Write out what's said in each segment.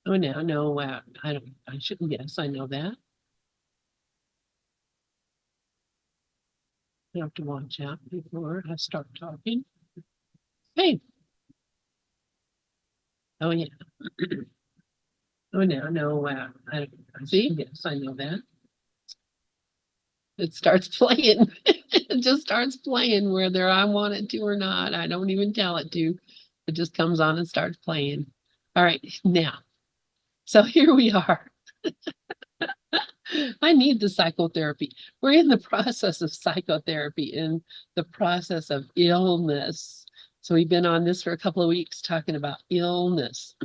Oh, no, I don't, I shouldn't guess. I know that. I have to watch out before I start talking. Hey, oh yeah. Oh, no, I see. Yes, I know that. It starts playing. It just starts playing whether I want it to or not. I don't even tell it to. It just comes on and starts playing. All right, now. So here we are. I need the psychotherapy. We're in the process of psychotherapy, in the process of illness. So we've been on this for a couple of weeks talking about illness.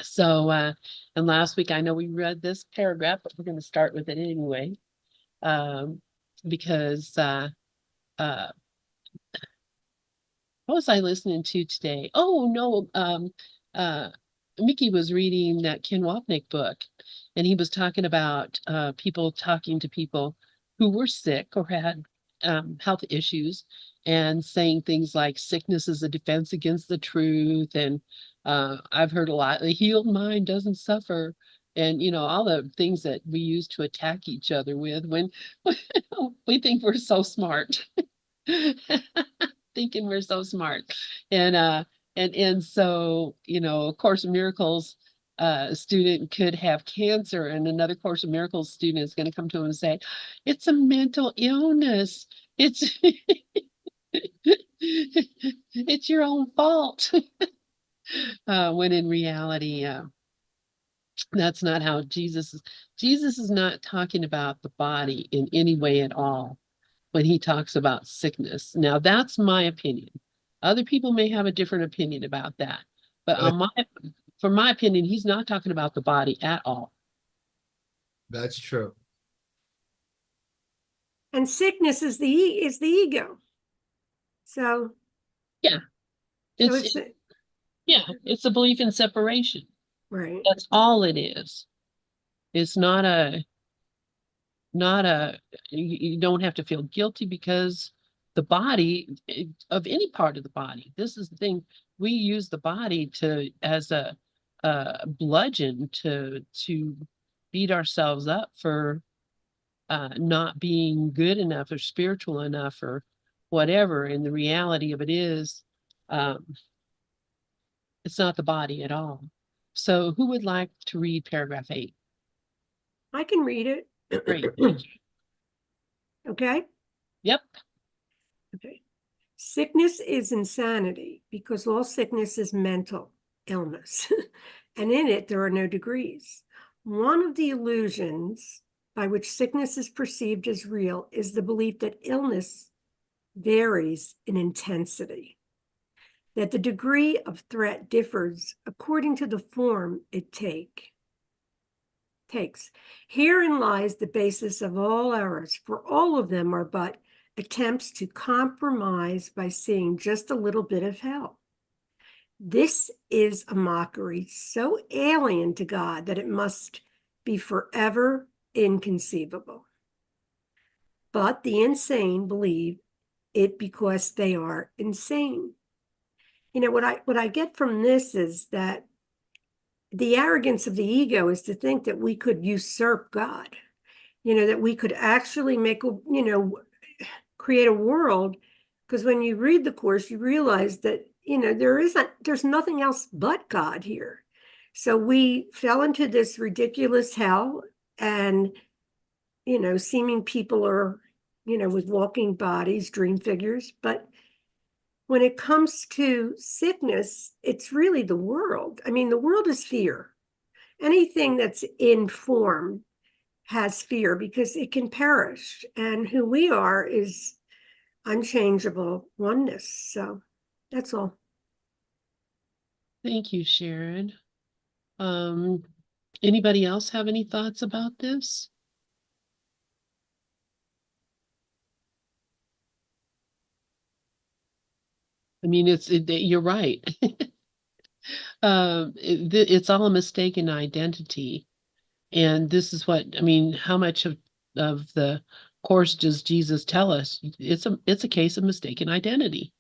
So, and last week I know we read this paragraph, but we're going to start with it anyway, because uh, what was I listening to today? Oh no, Mickey was reading that Ken Wapnick book, and he was talking about people talking to people who were sick or had health issues, and saying things like sickness is a defense against the truth, and I've heard a lot. The healed mind doesn't suffer. And all the things that we use to attack each other with when we think we're so smart. Thinking we're so smart. And so, a Course of Miracles student could have cancer, and another Course of Miracles student is going to come to him and say, it's a mental illness. It's it's your own fault. When in reality, that's not how Jesus is not talking about the body in any way at all when he talks about sickness. Now, that's my opinion. Other people may have a different opinion about that. But from my opinion, he's not talking about the body at all. That's true. And sickness is the ego. So Yeah. It's it's a belief in separation. right. That's all it is. It's not you don't have to feel guilty because the body of any part of the body. This is the thing. We use the body to as a bludgeon to beat ourselves up for not being good enough or spiritual enough or whatever. And the reality of it is, um, it's not the body at all. So who would like to read paragraph 8? I can read it. Great. Okay. Yep. Okay. Sickness is insanity because all sickness is mental illness. And in it, there are no degrees. One of the illusions by which sickness is perceived as real is the belief that illness varies in intensity, that the degree of threat differs according to the form it takes. Herein lies the basis of all errors, for all of them are but attempts to compromise by seeing just a little bit of hell. This is a mockery so alien to God that it must be forever inconceivable. But the insane believe it because they are insane. What I get from this is that the arrogance of the ego is to think that we could usurp God, that we could actually create a world. Because when you read the Course, you realize that, there's nothing else but God here. So we fell into this ridiculous hell, and, seeming people are, with walking bodies, dream figures. But when it comes to sickness, it's really the world. I mean, the world is fear. Anything that's in form has fear because it can perish. And who we are is unchangeable oneness. So that's all. Thank you, Sharon. Anybody else have any thoughts about this? I mean, you're right. It's all a mistaken identity. And this is how much of the Course does Jesus tell us? It's a case of mistaken identity.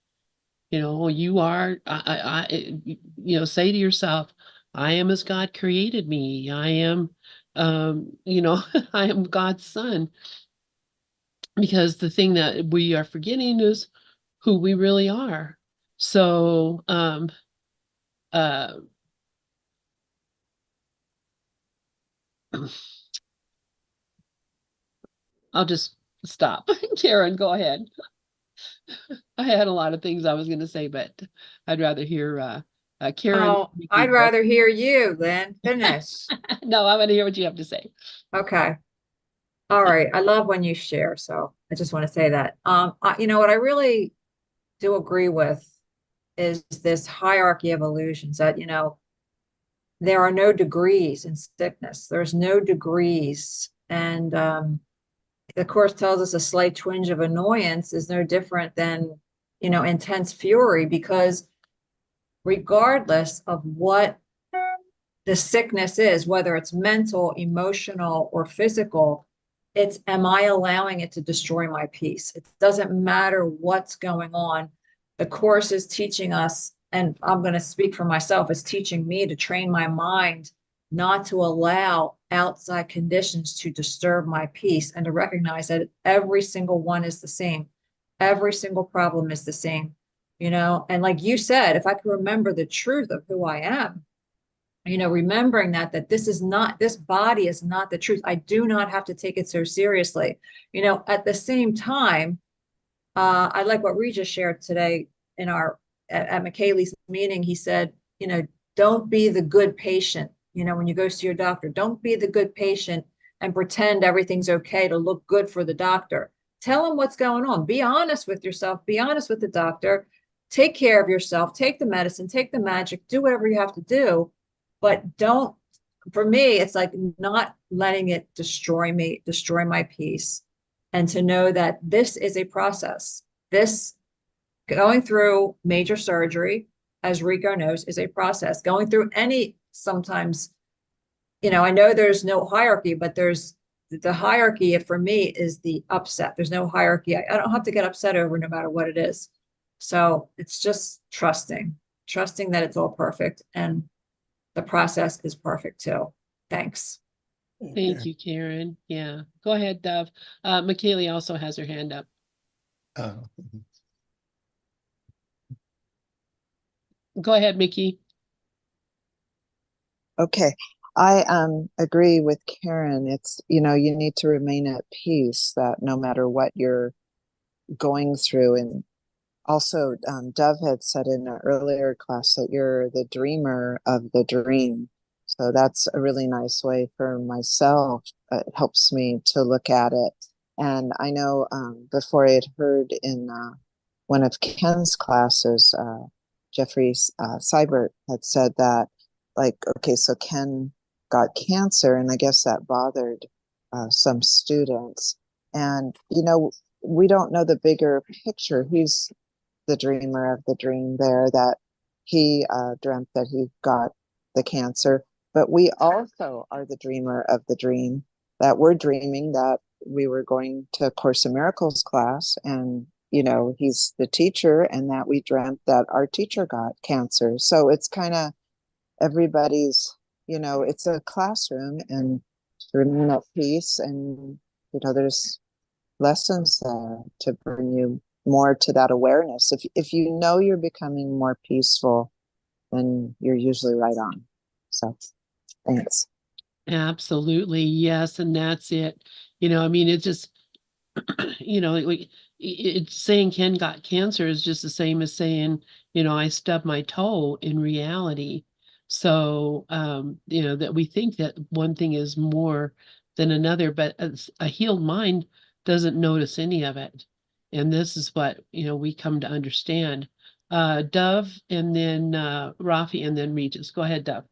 You are, say to yourself, I am as God created me. I am, I am God's son. Because the thing that we are forgetting is who we really are. So, uh, I'll just stop. Karen, go ahead. I had a lot of things I was going to say, but I'd rather hear Karen. Oh, I'd rather hear you, Lynn. Finish. No, I want to hear what you have to say. Okay. All right. I love when you share, so I just want to say that. You know what I really do agree with is this hierarchy of illusions that, there are no degrees in sickness. There's no degrees. And the course tells us a slight twinge of annoyance is no different than, intense fury, because regardless of what the sickness is, whether it's mental, emotional, or physical, it's, am I allowing it to destroy my peace? It doesn't matter what's going on. The course is teaching us, and I'm going to speak for myself, it's teaching me to train my mind not to allow outside conditions to disturb my peace, and to recognize that every single one is the same. Every single problem is the same, and like you said, if I can remember the truth of who I am, remembering that this body is not the truth. I do not have to take it so seriously. At the same time, I like what Regis shared today at McKaylee's meeting. He said, don't be the good patient. When you go see your doctor, don't be the good patient and pretend everything's okay to look good for the doctor. Tell him what's going on. Be honest with yourself. Be honest with the doctor. Take care of yourself. Take the medicine. Take the magic. Do whatever you have to do, but don't. For me, it's like not letting it destroy me, destroy my peace, and to know that this is a process. This going through major surgery, as Rico knows, is a process. Going through sometimes, I know there's no hierarchy, but there's the hierarchy for me is the upset. There's no hierarchy. I don't have to get upset over no matter what it is. So it's just trusting that it's all perfect, and the process is perfect too. Thanks. Thank you, Karen. Yeah, go ahead, Dove. McKaylee also has her hand up. Oh. Go ahead, Mickey. Okay. I agree with Karen. It's, you need to remain at peace, that no matter what you're going through. And also, Dove had said in an earlier class that you're the dreamer of the dream. So that's a really nice way for myself. It helps me to look at it. And I know before I had heard in one of Ken's classes, Jeffrey Seibert had said that, like, okay, so Ken got cancer, and I guess that bothered some students. And, we don't know the bigger picture. He's the dreamer of the dream there, that he dreamt that he got the cancer. But we also are the dreamer of the dream, that we're dreaming that we were going to Course in Miracles class, and, he's the teacher, and that we dreamt that our teacher got cancer. So it's kind of everybody's, it's a classroom, and to remain at peace. And, there's lessons there to bring you more to that awareness. If you're becoming more peaceful, then you're usually right on. So thanks. Absolutely. Yes. And that's it. It's just, it's saying Ken got cancer is just the same as saying, I stubbed my toe in reality. So, that we think that one thing is more than another, but a healed mind doesn't notice any of it. And this is what, we come to understand. Dove, and then Rafi, and then Regis. Go ahead, Dove.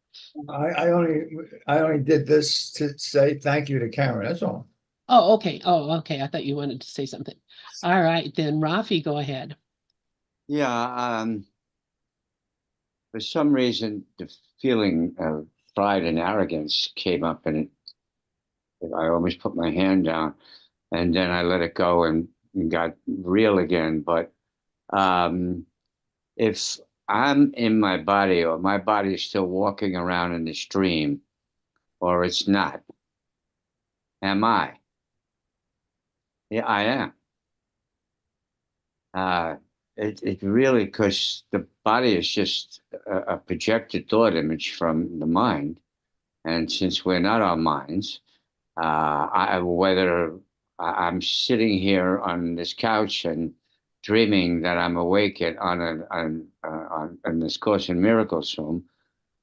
I only did this to say thank you to Karen. That's all. Oh, okay. Oh, okay. I thought you wanted to say something. All right, then Rafi, go ahead. Yeah, for some reason, the feeling of pride and arrogance came up, and I almost put my hand down, and then I let it go and got real again. But if I'm in my body, or my body is still walking around in this dream, or it's not. Am I? Yeah, I am. Uh, it really, because the body is just a projected thought image from the mind. And since we're not our minds, whether I'm sitting here on this couch and dreaming that I'm awake on this Course in Miracles room,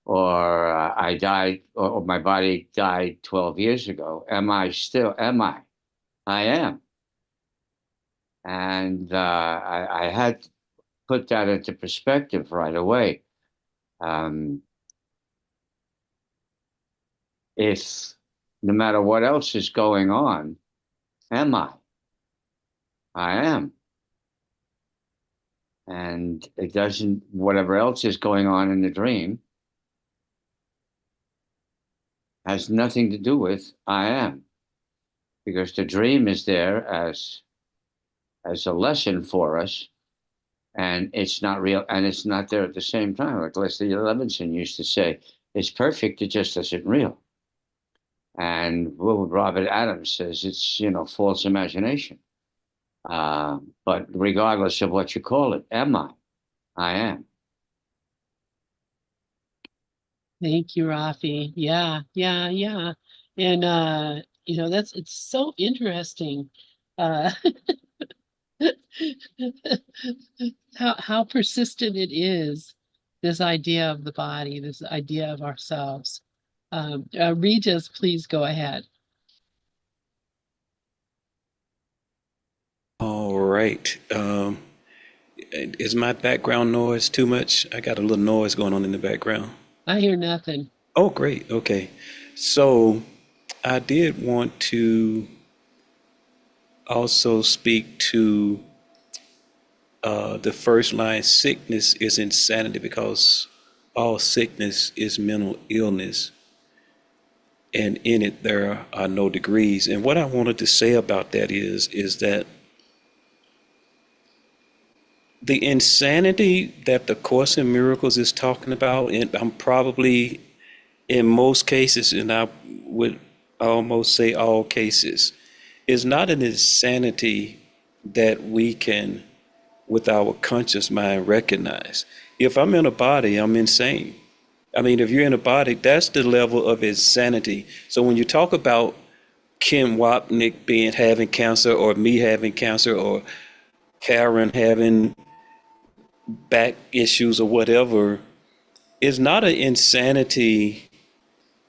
or I died, or my body died 12 years ago, am I still? Am I? I am. And I had to put that into perspective right away. Um, if no matter what else is going on, am I? I am. And it doesn't, whatever else is going on in the dream has nothing to do with I am, because the dream is there as a lesson for us, and it's not real, and it's not there at the same time. Like Leslie Levinson used to say, it's perfect, it just isn't real. And Robert Adams says it's, false imagination. But regardless of what you call it, am I? I am. Thank you, Rafi. Yeah, yeah, yeah. And it's so interesting. Uh how persistent it is, this idea of the body, this idea of ourselves. Regis, please go ahead. All right. Is my background noise too much? I got a little noise going on in the background. I hear nothing. Oh, great. Okay. So I did want to also speak to the first line: sickness is insanity because all sickness is mental illness, and in it there are no degrees. And what I wanted to say about that is that the insanity that the Course in Miracles is talking about, and I'm probably in most cases, and I would almost say all cases, is not an insanity that we can, with our conscious mind, recognize. If I'm in a body, I'm insane. I mean, if you're in a body, that's the level of insanity. So when you talk about Ken Wapnick having cancer, or me having cancer, or Karen having back issues or whatever, it's not an insanity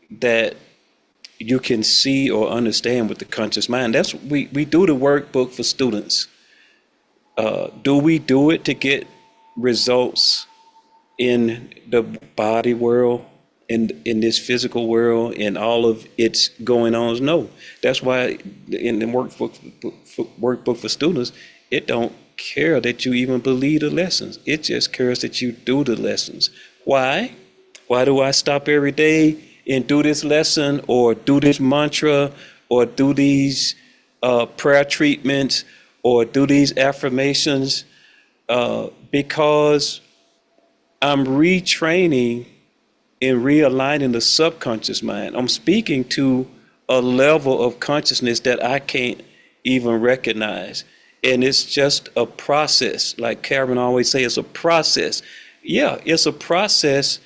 that you can see or understand with the conscious mind. That's we do the workbook for students. Do we do it to get results in the body world, in this physical world, and all of its going ons? No. That's why in the workbook for students, it don't care that you even believe the lessons. It just cares that you do the lessons. Why? Why do I stop every day and do this lesson, or do this mantra, or do these prayer treatments, or do these affirmations? Because I'm retraining and realigning the subconscious mind. I'm speaking to a level of consciousness that I can't even recognize. And it's just a process. Like Karen always say, it's a process. Yeah, it's a process,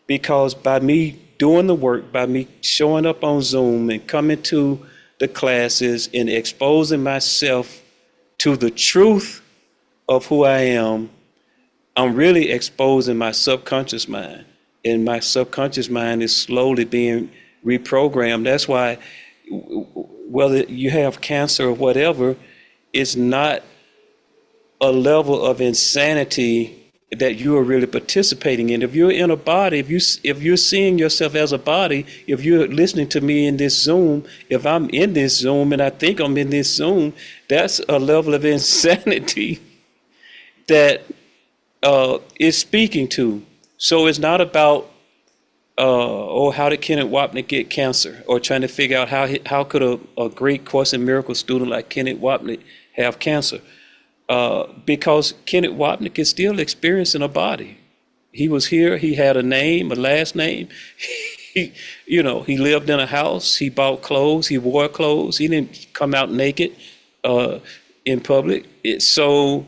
because by me doing the work, by me showing up on Zoom and coming to the classes and exposing myself to the truth of who I am, I'm really exposing my subconscious mind. And my subconscious mind is slowly being reprogrammed. That's why whether you have cancer or whatever, it's not a level of insanity that you are really participating in. If you're in a body, if you're seeing yourself as a body, if you're listening to me in this Zoom, if I'm in this Zoom and I think I'm in this Zoom, that's a level of insanity that is speaking to. So it's not about how did Kenneth Wapnick get cancer, or trying to figure out how could a great Course in Miracles student like Kenneth Wapnick have cancer. Because Kenneth Wapnick is still experiencing a body. He was here. He had a name, a last name. He, he lived in a house. He bought clothes. He wore clothes. He didn't come out naked in public. So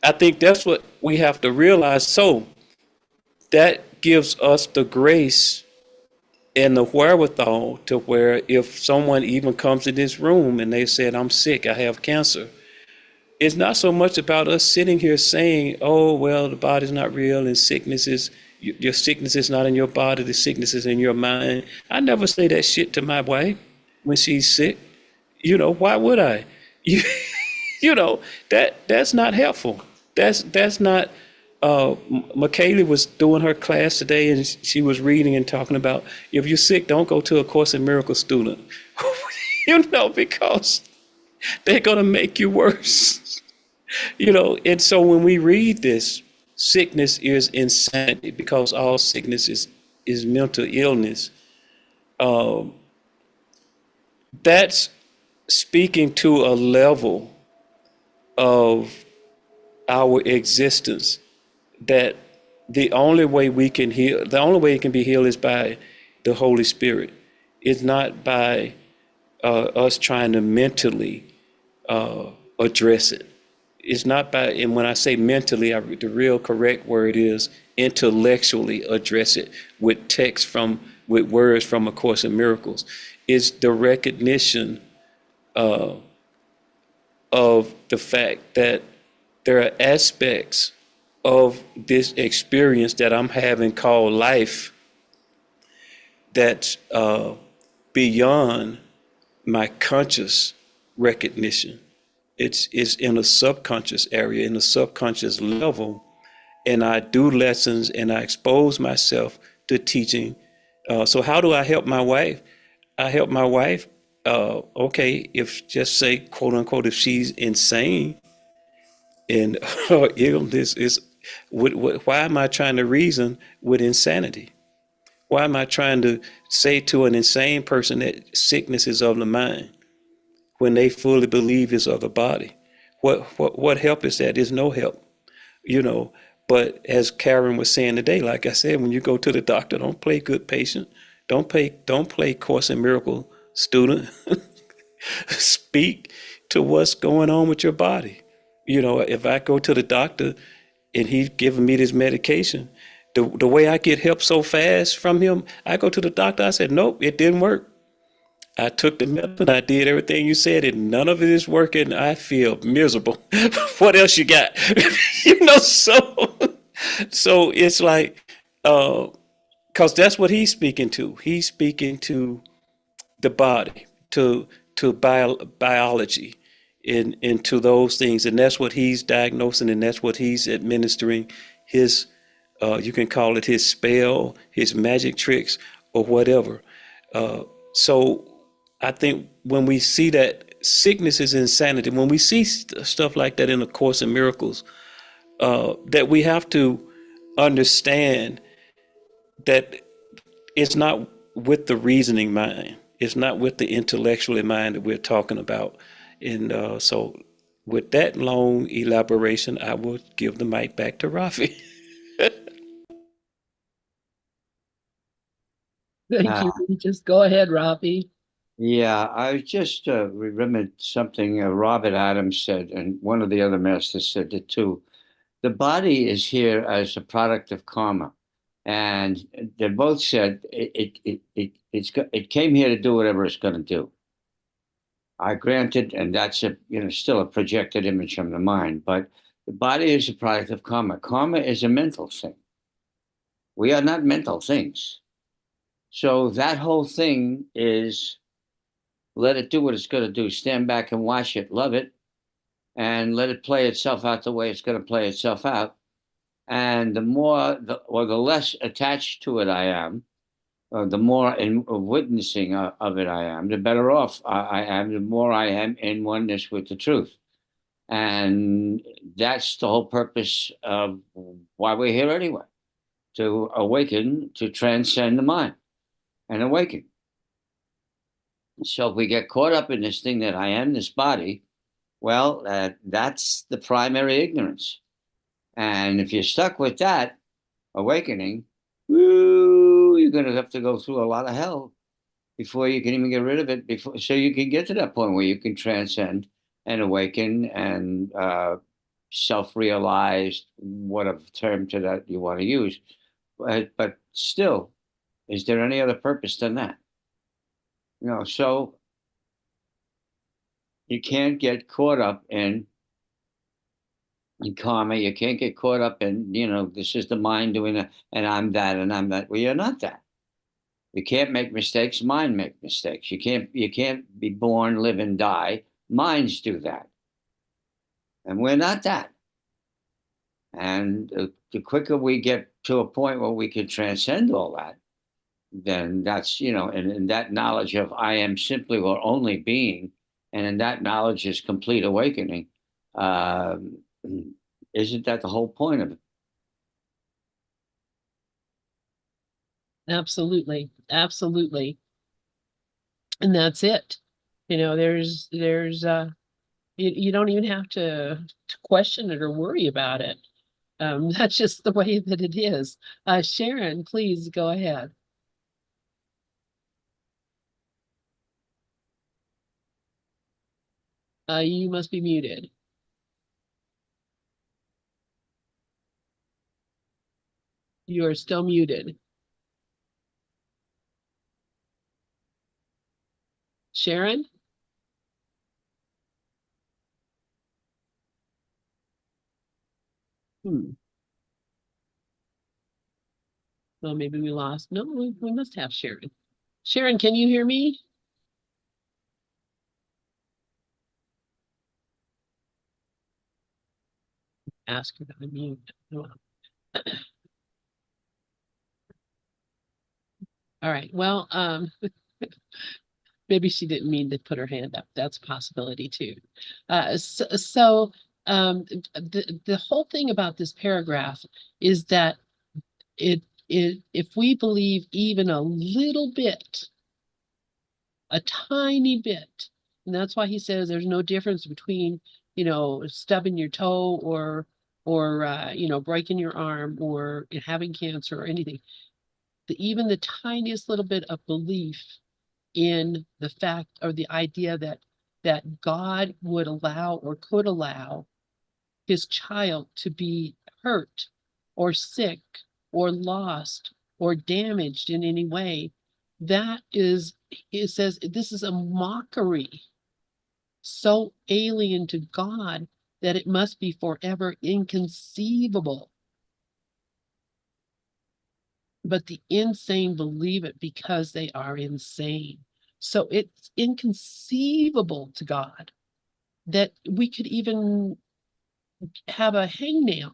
I think that's what we have to realize. So that gives us the grace and the wherewithal to where if someone even comes in this room and they said, I'm sick, I have cancer, it's not so much about us sitting here saying, oh, well, the body's not real and sickness is, your sickness is not in your body, the sickness is in your mind. I never say that shit to my wife when she's sick. Why would I? That's not helpful. That's not, Michaela was doing her class today and she was reading and talking about, if you're sick, don't go to a Course in Miracles student, because they're going to make you worse. And so when we read this, sickness is insanity because all sickness is mental illness. That's speaking to a level of our existence that the only way we can heal, the only way it can be healed is by the Holy Spirit. It's not by us trying to mentally address it. It's not by, and when I say mentally, the real correct word is intellectually address it with with words from A Course in Miracles. It's the recognition of the fact that there are aspects of this experience that I'm having called life that's beyond my conscious recognition. It's in a subconscious area, in a subconscious level, and I do lessons and I expose myself to teaching. So how do I help my wife? I help my wife. Okay, if just say quote unquote, if she's insane and her illness is, why am I trying to reason with insanity? Why am I trying to say to an insane person that sickness is of the mind when they fully believe it's of the body? What help is that? There's no help, But as Karen was saying today, like I said, when you go to the doctor, don't play good patient. Don't play Course in Miracle student. Speak to what's going on with your body. If I go to the doctor and he's giving me this medication, the way I get help so fast from him, I go to the doctor, I said, nope, it didn't work. I took the medicine, I did everything you said, and none of it is working. I feel miserable. What else you got? So it's like, because that's what he's speaking to. He's speaking to the body, to biology, into those things, and that's what he's diagnosing, and that's what he's administering his. You can call it his spell, his magic tricks, or whatever. So I think when we see that sickness is insanity, when we see stuff like that in A Course in Miracles, that we have to understand that it's not with the reasoning mind. It's not with the intellectual mind that we're talking about. And so with that long elaboration, I will give the mic back to Rafi. Thank you. Just go ahead, Robbie. Yeah, I just remembered something Robert Adams said, and one of the other masters said it too. The body is here as a product of karma, and they both said it came here to do whatever it's going to do. I granted, and that's still a projected image from the mind, but the body is a product of karma. Karma is a mental thing. We are not mental things. So that whole thing is, let it do what it's going to do. Stand back and watch it, love it, and let it play itself out the way it's going to play itself out. And the less attached to it I am, the more in witnessing of it I am, the better off I am, the more I am in oneness with the truth. And that's the whole purpose of why we're here anyway, to awaken, to transcend the mind and awaken. So if we get caught up in this thing that I am this body, well, that's the primary ignorance. And if you're stuck with that, awakening, woo, you're gonna have to go through a lot of hell before you can even get rid of it, before so you can get to that point where you can transcend and awaken and self-realized, whatever term to that you want to use. But still, is there any other purpose than that? So you can't get caught up in karma. You can't get caught up in, this is the mind doing that, and I'm that, and I'm that. Well, you're not that. You can't make mistakes. Mind make mistakes. You can't be born, live, and die. Minds do that. And we're not that. And the quicker we get to a point where we can transcend all that, then that's, and that knowledge of I am simply or only being, and in that knowledge is complete awakening. Isn't that the whole point of it? Absolutely. Absolutely. And that's it. You don't even have to question it or worry about it. That's just the way that it is. Sharon, please go ahead. You must be muted. You are still muted. Sharon? Well, maybe we lost. No, we must have Sharon. Sharon, can you hear me? Ask her to unmute. Oh. All right. Well, maybe she didn't mean to put her hand up. That's a possibility too. The whole thing about this paragraph is that if we believe even a little bit, a tiny bit, and that's why he says there's no difference between, stubbing your toe or breaking your arm or having cancer or anything. Even the tiniest little bit of belief in the fact or the idea that God would allow or could allow his child to be hurt or sick or lost or damaged in any way, it says this is a mockery so alien to God that it must be forever inconceivable. But the insane believe it because they are insane. So it's inconceivable to God that we could even have a hangnail.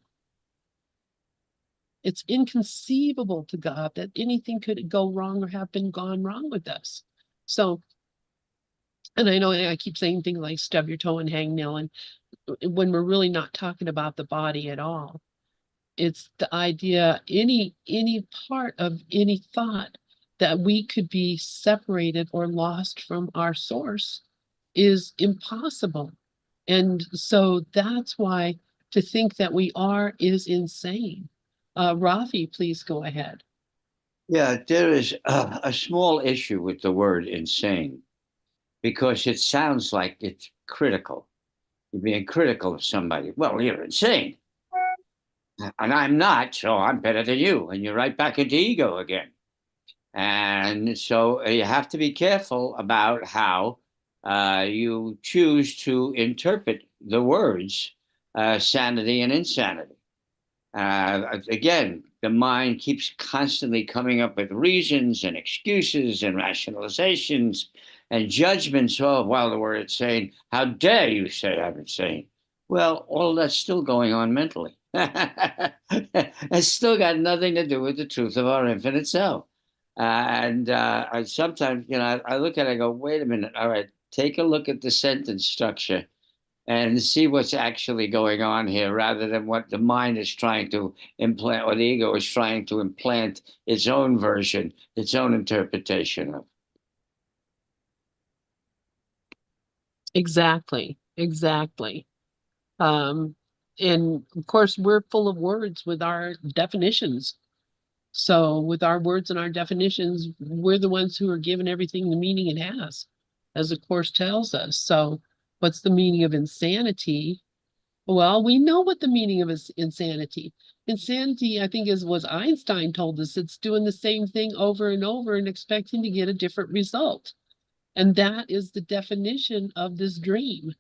It's inconceivable to God that anything could go wrong or have been gone wrong with us. So, and I know I keep saying things like stub your toe and hangnail, and when we're really not talking about the body at all. It's the idea, any part of any thought that we could be separated or lost from our source is impossible. And so that's why to think that we are is insane. Rafi, please go ahead. Yeah, there is a small issue with the word insane because it sounds like it's critical. You're being critical of somebody. Well, you're insane. And I'm not, so I'm better than you. And you're right back into ego again. And so you have to be careful about how you choose to interpret the words sanity and insanity. Again, the mind keeps constantly coming up with reasons and excuses and rationalizations and judgments. Oh, well, the word insane. How dare you say I'm insane? Well, all that's still going on mentally. It's still got nothing to do with the truth of our infinite self. I sometimes, I look at it, I go, wait a minute. All right, take a look at the sentence structure and see what's actually going on here rather than what the mind is trying to implant or the ego is trying to implant its own version, its own interpretation of. Exactly. And of course, we're full of words with our definitions So with our words and our definitions, we're the ones who are given everything the meaning it has, as the course tells us. So what's the meaning of insanity? Well, we know what the meaning of insanity. Insanity, I think, is what Einstein told us. It's doing the same thing over and over and expecting to get a different result. And that is the definition of this dream.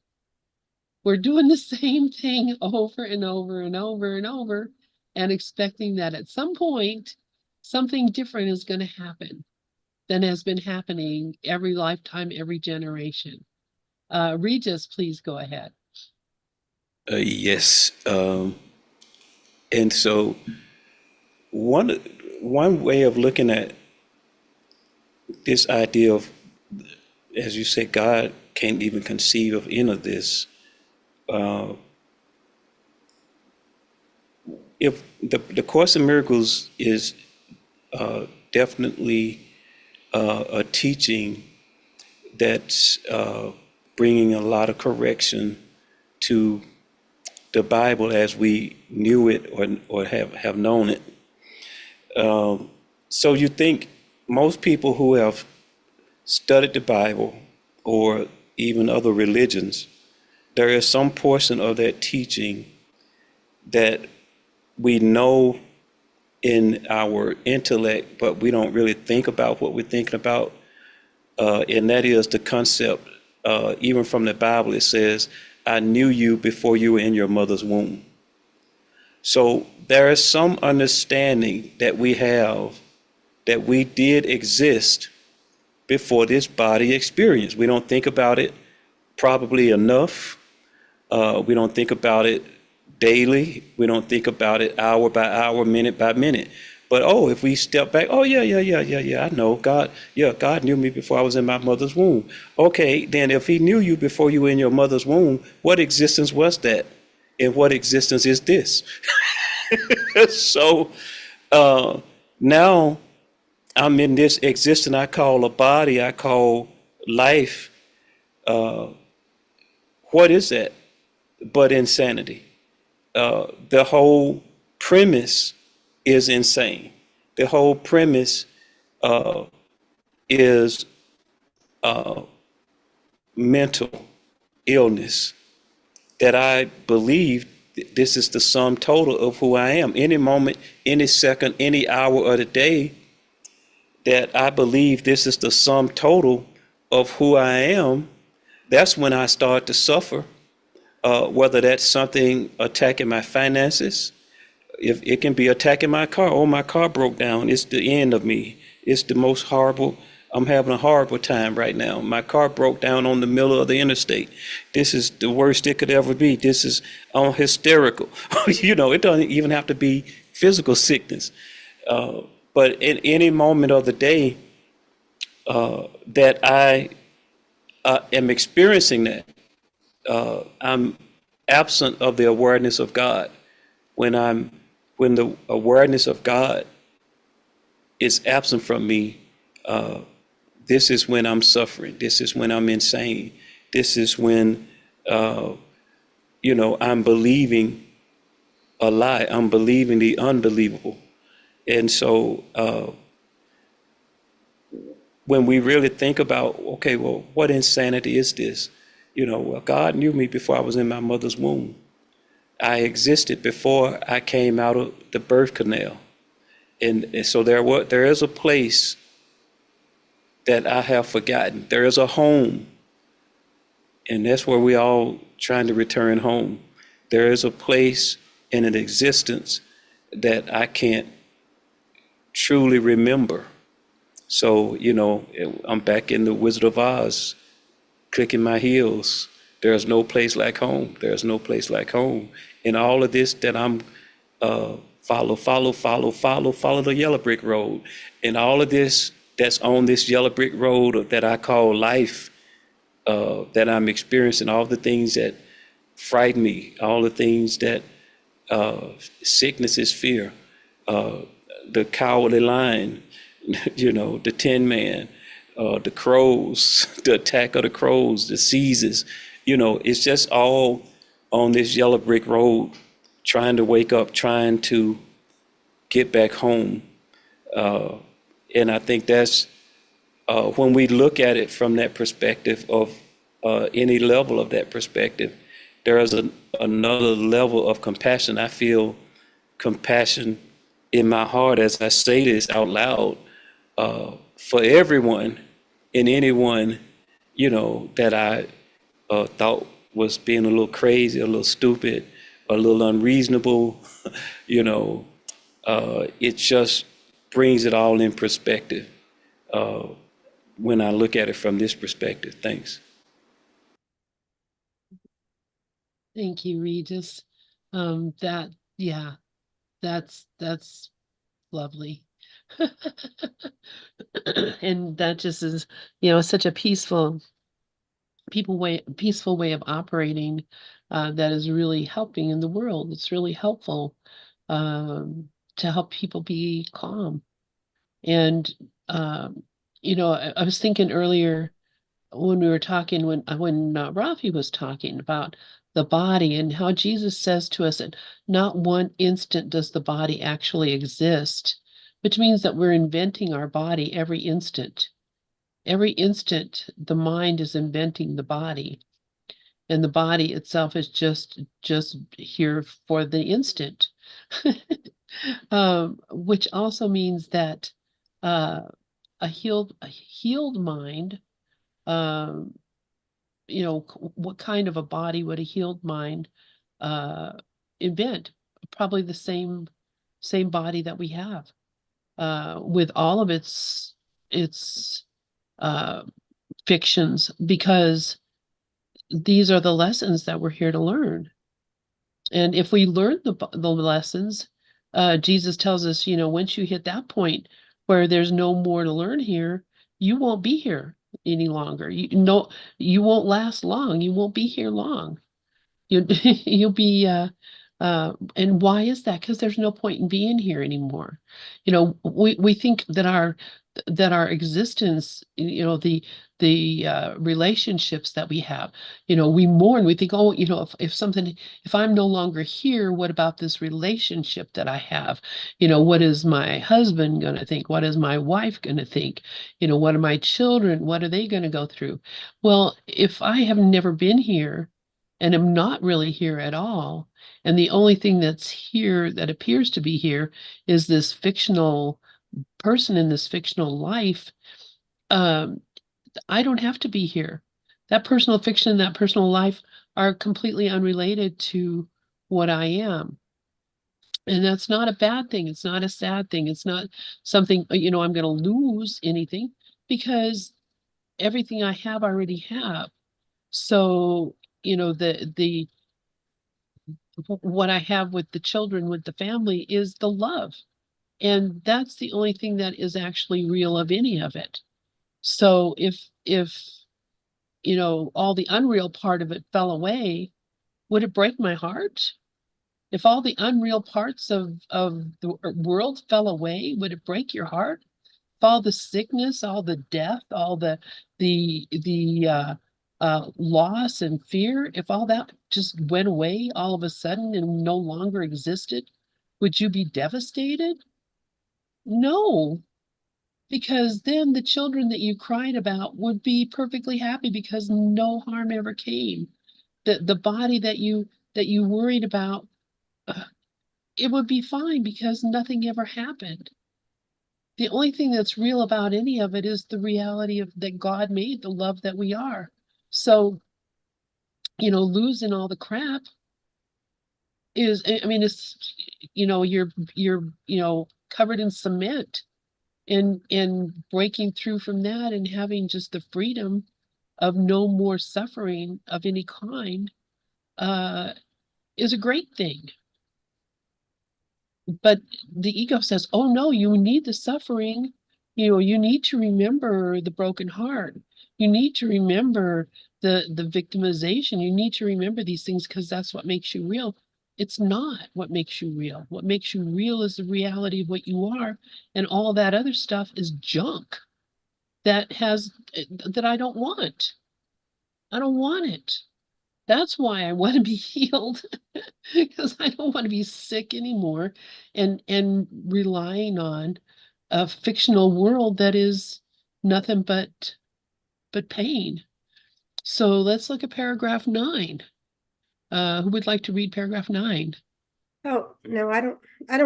We're doing the same thing over and over and over and over and expecting that at some point, something different is going to happen than has been happening every lifetime, every generation. Regis, please go ahead. Yes. And so one way of looking at this idea of, as you say, God can't even conceive of any of this. If the Course in Miracles is definitely a teaching that's bringing a lot of correction to the Bible as we knew it or have known it. So you think most people who have studied the Bible or even other religions, there is some portion of that teaching that we know in our intellect, but we don't really think about what we're thinking about. And that is the concept, even from the Bible, it says, I knew you before you were in your mother's womb. So there is some understanding that we have that we did exist before this body experience. We don't think about it probably enough. We don't think about it daily. We don't think about it hour by hour, minute by minute. But if we step back, I know God. Yeah, God knew me before I was in my mother's womb. Okay, then if He knew you before you were in your mother's womb, what existence was that? And what existence is this? So now I'm in this existence I call a body, I call life. What is that but insanity? The whole premise is insane. The whole premise is mental illness, that I believe this is the sum total of who I am. Any moment, any second, any hour of the day, that I believe this is the sum total of who I am, that's when I start to suffer. Whether that's something attacking my finances, if it can be attacking my car. Oh, my car broke down. It's the end of me. It's the most horrible. I'm having a horrible time right now. My car broke down on the middle of the interstate. This is the worst it could ever be. This is hysterical. It doesn't even have to be physical sickness. But in any moment of the day that I am experiencing that, I'm absent of the awareness of God. When the awareness of God is absent from me, this is when I'm suffering. This is when I'm insane. This is when, I'm believing a lie. I'm believing the unbelievable. And so when we really think about, okay, well, what insanity is this? God knew me before I was in my mother's womb. I existed before I came out of the birth canal. And so there is a place that I have forgotten. There is a home, and that's where we all trying to return home. There is a place in an existence that I can't truly remember. So, I'm back in the Wizard of Oz, clicking my heels. There's no place like home. There's no place like home. And all of this that I'm follow the yellow brick road. And all of this that's on this yellow brick road that I call life, that I'm experiencing, all the things that frighten me, all the things that sickness is fear, the cowardly lion, the Tin Man, the crows, the attack of the crows, the seizes, it's just all on this yellow brick road, trying to wake up, trying to get back home. And I think that's when we look at it from that perspective of any level of that perspective, there is another level of compassion. I feel compassion in my heart as I say this out loud for everyone and anyone, that I thought was being a little crazy, a little stupid, a little unreasonable. It just brings it all in perspective when I look at it from this perspective. Thanks. Thank you, Regis. Yeah, that's lovely. And that just is, such a peaceful way of operating that is really helping in the world. It's really helpful to help people be calm. And I was thinking earlier when we were talking, when Rafi was talking about the body and how Jesus says to us that not one instant does the body actually exist, which means that we're inventing our body every instant. Every instant, the mind is inventing the body, and the body itself is just here for the instant. Which also means that uh, a healed mind, um, what kind of a body would a healed mind uh, invent? Probably the same body that we have, with all of its uh, fictions, because these are the lessons that we're here to learn. And if we learn the lessons, Jesus tells us, once you hit that point where there's no more to learn here, you won't be here any longer. You won't last long. You won't be here long. You'll be and why is that? Because there's no point in being here anymore. We think that our existence, the relationships that we have, we mourn. We think, oh, if I'm no longer here, what about this relationship that I have? What is my husband going to think? What is my wife going to think? What are my children? What are they going to go through? Well, if I have never been here and am not really here at all, and the only thing that's here that appears to be here is this fictional person in this fictional life, um, I don't have to be here. That personal fiction, that personal life are completely unrelated to what I am. And that's not a bad thing. It's not a sad thing. It's not something, I'm going to lose anything, because everything I have, I already have. So, the what I have with the children, with the family, is the love. And that's the only thing that is actually real of any of it. So if all the unreal part of it fell away, would it break my heart? If all the unreal parts of the world fell away, would it break your heart? If all the sickness, all the death, all the loss and fear, if all that just went away all of a sudden and no longer existed, would you be devastated? No, because then the children that you cried about would be perfectly happy because no harm ever came. The body that you worried about, uh, it would be fine because nothing ever happened. The only thing that's real about any of it is the reality of that God made, the love that we are. So, losing all the crap is, I mean, it's, you're covered in cement, and breaking through from that and having just the freedom of no more suffering of any kind uh, is a great thing. But the ego says, oh no, you need the suffering. You need to remember the broken heart. You need to remember the victimization. You need to remember these things because that's what makes you real. It's not what makes you real. What makes you real is the reality of what you are, and all that other stuff is junk that I don't want. I don't want it. That's why I want to be healed, because I don't want to be sick anymore and relying on a fictional world that is nothing but pain. So let's look at paragraph 9. Who would like to read paragraph 9? Oh, no, I don't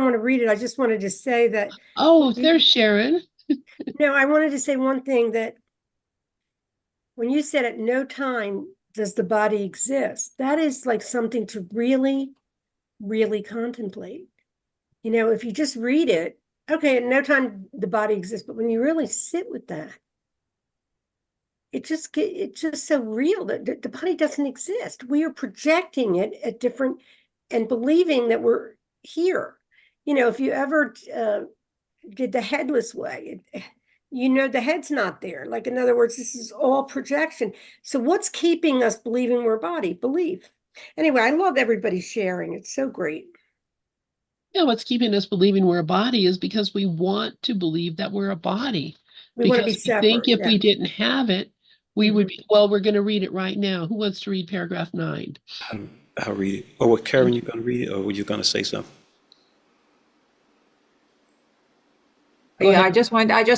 want to read it. I just wanted to say that, Oh, you- there's Sharon. no, I wanted to say one thing, that when you said at no time does the body exist, that is like something to really, really contemplate. You know, if you just read it, okay, at no time the body exists, but when you really sit with that, it's just so real that the body doesn't exist. We are projecting it at different and believing that we're here. You know, if you ever did the headless way, you know, the head's not there. Like, in other words, this is all projection. So what's keeping us believing we're a body? Belief. Anyway, I love everybody sharing. It's so great. Yeah, what's keeping us believing we're a body is because we want to believe that we're a body. We want to be Because we think separate. if Yeah. we didn't have it, we would be, well, we're going to read it right now. Who wants to read paragraph 9? I'll read it. Or what, Karen, you gonna read it, or were you gonna say something? Go Yeah, ahead. I just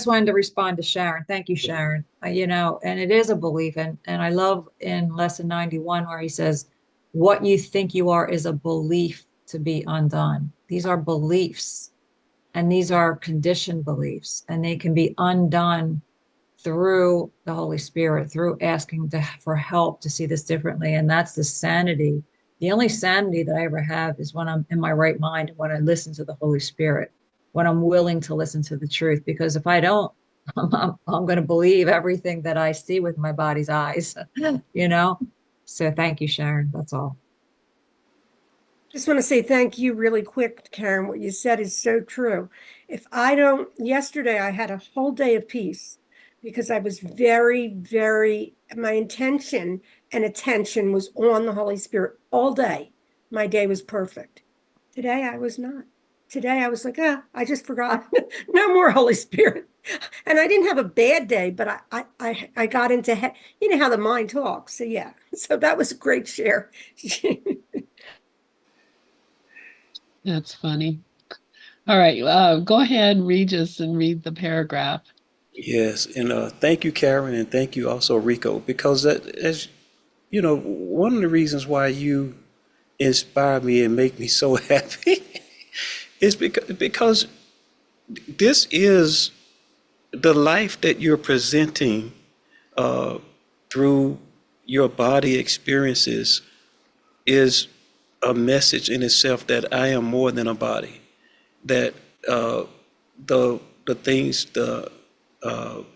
wanted to respond to Sharon. Thank you, Sharon. You know, and it is a belief, and I love in lesson 91 where he says, what you think you are is a belief to be undone. These are beliefs, and these are conditioned beliefs, and they can be undone through the Holy Spirit, through asking for help to see this differently. And that's the sanity. The only sanity that I ever have is when I'm in my right mind, when I listen to the Holy Spirit, when I'm willing to listen to the truth. Because if I don't, I'm going to believe everything that I see with my body's eyes, you know? So thank you, Sharon. That's all. Just want to say thank you really quick, Karen. What you said is so true. If I don't, yesterday I had a whole day of peace because I was very, very, my intention and attention was on the Holy Spirit all day. My day was perfect. Today I was not. Today I was like, I just forgot. No more Holy Spirit. And I didn't have a bad day, but I got into, you know how the mind talks. So yeah, so that was a great share. That's funny. All right, go ahead, Regis, and read the paragraph. Yes, and thank you, Karen, and thank you also, Rico, because that, as you know, one of the reasons why you inspire me and make me so happy is because this is the life that you're presenting through your body experiences is a message in itself that I am more than a body. That the things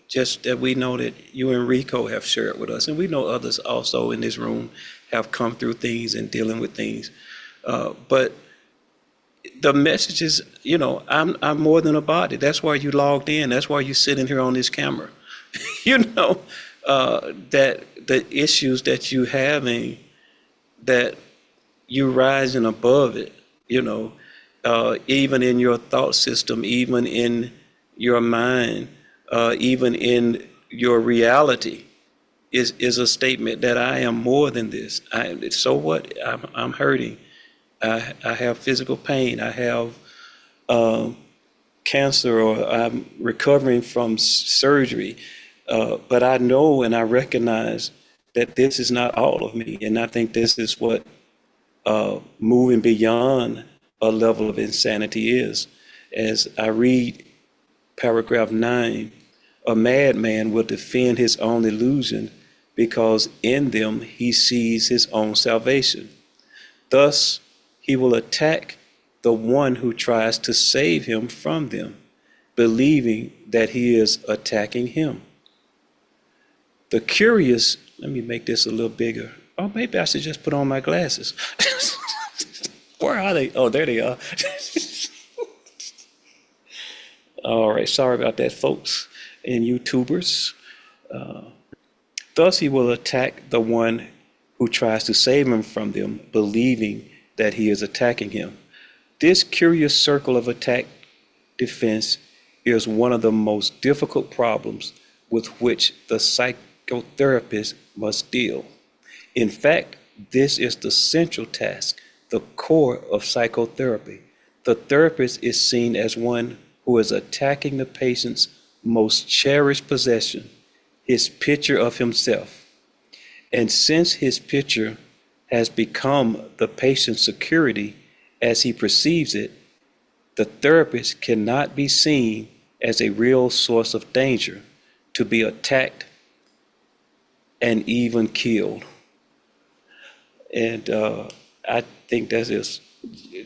just that we know that you and Rico have shared with us, and we know others also in this room have come through things and dealing with things. But the message is, you know, I'm more than a body. That's why you logged in. That's why you're sitting here on this camera. You know, that the issues that you having, that you rising above it, you know, even in your thought system, even in your mind, even in your reality is a statement that I am more than this. So what? I'm hurting. I have physical pain. I have cancer, or I'm recovering from surgery. But I know and I recognize that this is not all of me. And I think this is what moving beyond a level of insanity is. As I read paragraph 9, a madman will defend his own illusion because in them he sees his own salvation. Thus, he will attack the one who tries to save him from them, believing that he is attacking him. The curious, let me make this a little bigger. Oh, maybe I should just put on my glasses. Where are they? Oh, there they are. All right, sorry about that, folks and YouTubers. Thus, he will attack the one who tries to save him from them, believing that he is attacking him. This curious circle of attack defense is one of the most difficult problems with which the psychotherapist must deal. In fact, this is the central task, the core of psychotherapy. The therapist is seen as one who is attacking the patient's most cherished possession, his picture of himself. And since his picture has become the patient's security as he perceives it, the therapist cannot be seen as a real source of danger to be attacked and even killed. And I think that is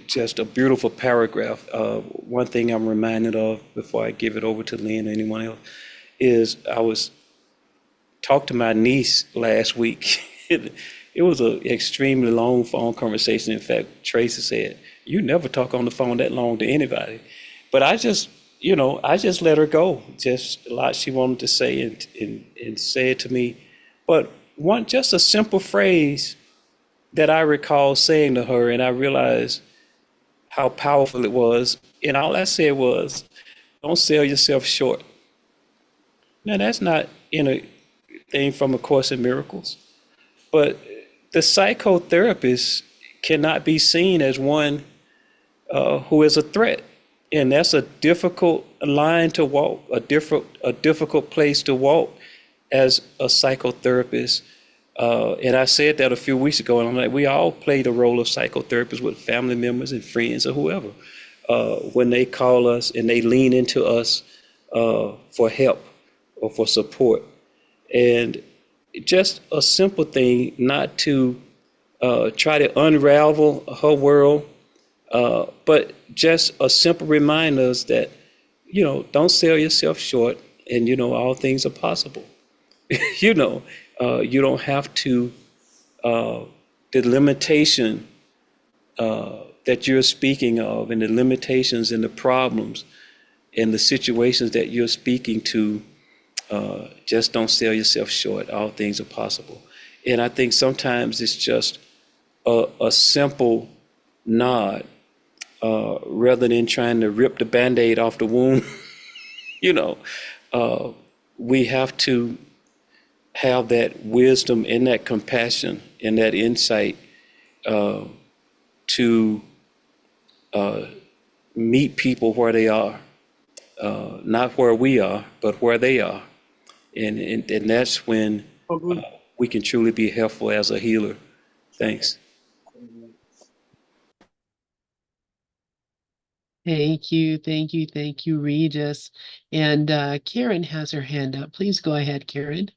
just a beautiful paragraph. One thing I'm reminded of before I give it over to Lynn or anyone else is I was talked to my niece last week. It was an extremely long phone conversation. In fact, Tracy said, "You never talk on the phone that long to anybody." But I just let her go. Just a lot she wanted to say and say it to me. But just a simple phrase that I recall saying to her, and I realized how powerful it was. And all I said was, "Don't sell yourself short." Now, that's not anything from A Course in Miracles, but the psychotherapist cannot be seen as one who is a threat. And that's a difficult line to walk, a difficult place to walk as a psychotherapist. And I said that a few weeks ago, and I'm like, we all play the role of psychotherapists with family members and friends or whoever. When they call us and they lean into us for help or for support. And just a simple thing, not to try to unravel her world, but just a simple reminder that, don't sell yourself short, and, all things are possible. You don't have to, the limitation that you're speaking of, and the limitations and the problems and the situations that you're speaking to, just don't sell yourself short. All things are possible. And I think sometimes it's just a simple nod, rather than trying to rip the Band-Aid off the wound. We have to have that wisdom and that compassion and that insight to meet people where they are, not where we are, but where they are. And that's when we can truly be helpful as a healer. Thanks. Thank you, thank you, thank you, Regis. And Karen has her hand up. Please go ahead, Karen.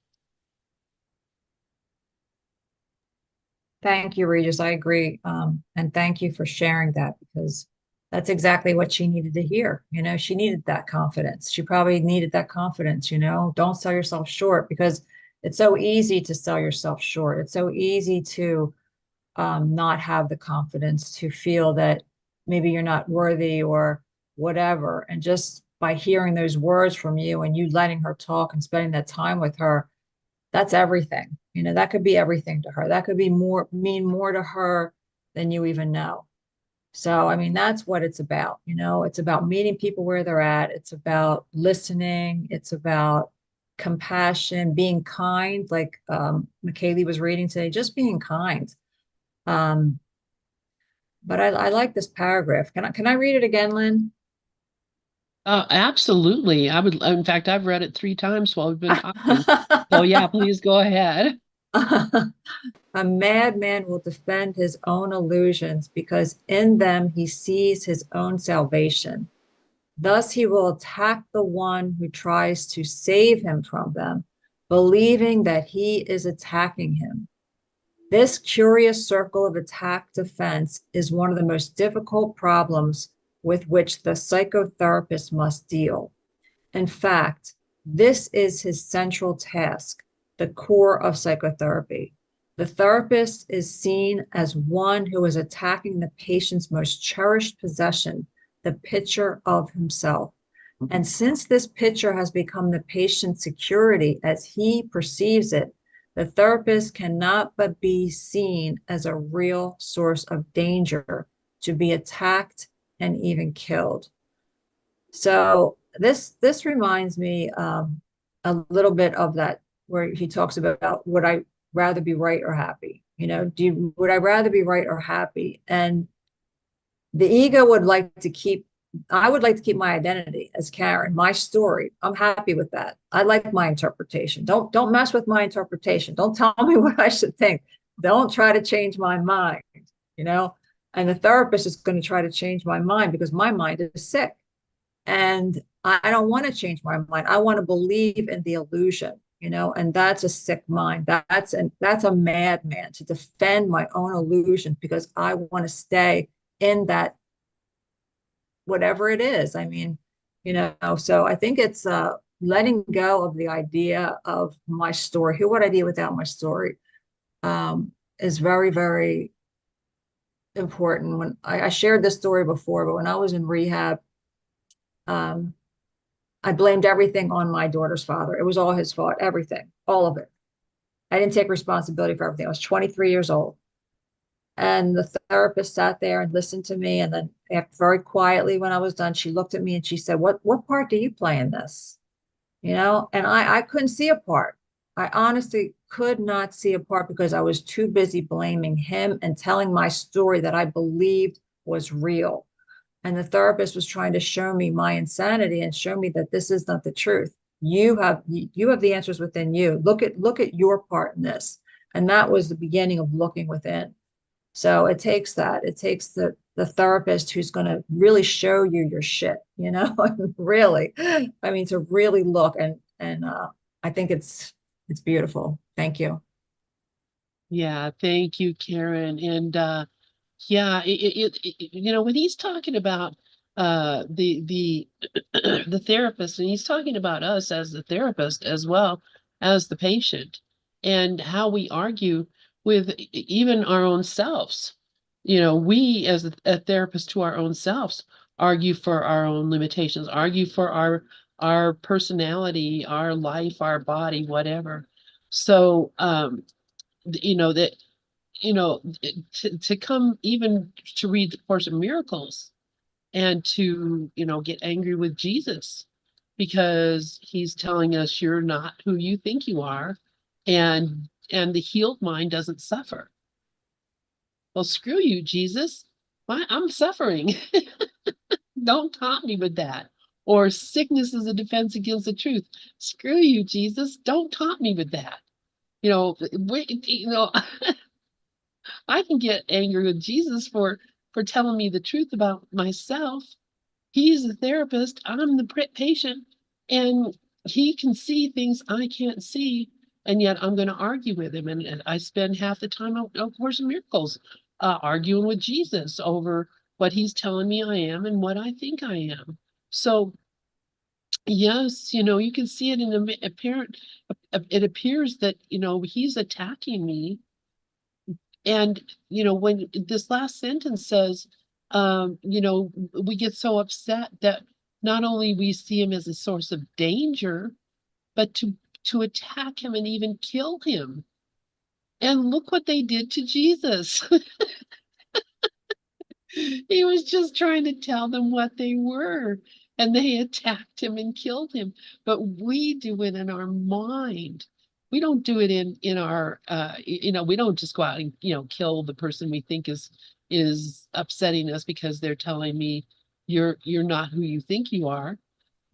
Thank you, Regis. I agree. And thank you for sharing that, because that's exactly what she needed to hear. She needed that confidence. She probably needed that confidence, don't sell yourself short, because it's so easy to sell yourself short. It's so easy to not have the confidence, to feel that maybe you're not worthy or whatever. And just by hearing those words from you and you letting her talk and spending that time with her, that's everything. That could be everything to her. That could mean more to her than you even know. So, I mean, that's what it's about. It's about meeting people where they're at. It's about listening. It's about compassion, being kind, like McKaylee was reading today, just being kind. But I like this paragraph. Can I read it again, Lynn? Absolutely. In fact, I've read it 3 times while we've been talking. So yeah, please go ahead. A madman will defend his own illusions because in them he sees his own salvation. Thus he will attack the one who tries to save him from them, believing that he is attacking him. This curious circle of attack defense is one of the most difficult problems with which the psychotherapist must deal. In fact, this is his central task, the core of psychotherapy. The therapist is seen as one who is attacking the patient's most cherished possession, the picture of himself. And since this picture has become the patient's security as he perceives it, the therapist cannot but be seen as a real source of danger to be attacked and even killed. So this reminds me a little bit of that, where he talks about, would I rather be right or happy? Would I rather be right or happy? And the ego would like to keep I would like to keep my identity as Karen, my story. I'm happy with that. I like my interpretation. Don't mess with my interpretation. Don't tell me what I should think. Don't try to change my mind, you know? And the therapist is going to try to change my mind because my mind is sick. And I don't want to change my mind. I want to believe in the illusion, you know, and that's a sick mind. That's a madman to defend my own illusion because I want to stay in that whatever it is. I mean, you know, so I think it's letting go of the idea of my story. Who would I be without my story? Is very, very important. When I shared this story before, but when I was in rehab, I blamed everything on my daughter's father. It was all his fault, everything, all of it. I didn't take responsibility for everything. I was 23 years old. And the therapist sat there and listened to me. And then very quietly, when I was done, she looked at me and she said, what part do you play in this? You know, and I couldn't see a part. I honestly could not see a part because I was too busy blaming him and telling my story that I believed was real. And the therapist was trying to show me my insanity and show me that this is not the truth. You have the answers within you. Look at your part in this. And that was the beginning of looking within. So it takes that. It takes the therapist who's going to really show you your shit, you know, really. I mean, to really look and I think it's beautiful. Thank you. Yeah, thank you, Karen. And yeah, you know, when he's talking about the the therapist, and he's talking about us as the therapist as well as the patient, and how we argue with even our own selves. You know, we as a therapist to our own selves argue for our own limitations, argue for our personality, our life, our body, whatever. So you know that you know to come even to read the Course of Miracles and to get angry with Jesus because he's telling us you're not who you think you are, and the healed mind doesn't suffer. Well, screw you, Jesus. I'm suffering. Don't taunt me with that. Or sickness is a defense against the truth. Screw you, Jesus. Don't taunt me with that. I can get angry with Jesus for telling me the truth about myself. He's the therapist, I'm the patient, and he can see things I can't see, and yet I'm going to argue with him. And I spend half the time of Course in Miracles arguing with Jesus over what he's telling me I am and what I think I am. So yes, you can see it in the apparent. It appears that he's attacking me. And, when this last sentence says, we get so upset that not only we see him as a source of danger, but to attack him and even kill him. And look what they did to Jesus. He was just trying to tell them what they were, and they attacked him and killed him. But we do it in our mind. We don't do it in our we don't just go out and kill the person we think is upsetting us because they're telling me you're not who you think you are.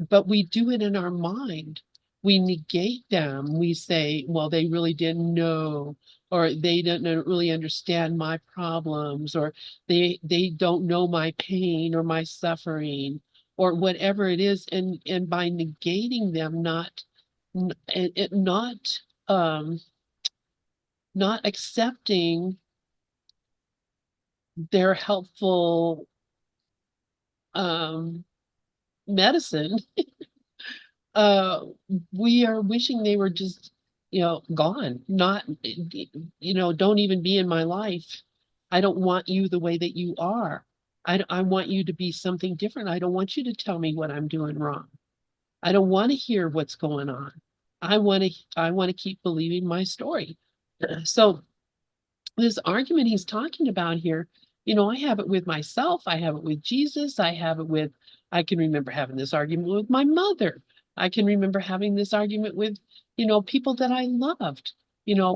But we do it in our mind. We negate them. We say, well, they really didn't know, or they didn't really understand my problems, or they don't know my pain or my suffering, or whatever it is. And by negating them, um not accepting their helpful medicine, uh we are wishing they were just gone, not don't even be in my life. I don't want you the way that you are. I want you to be something different. I don't want you to tell me what I'm doing wrong. I don't want to hear what's going on. I want to keep believing my story. So this argument he's talking about here, I have it with myself, I have it with Jesus, I can remember having this argument with my mother. I can remember having this argument with, people that I loved,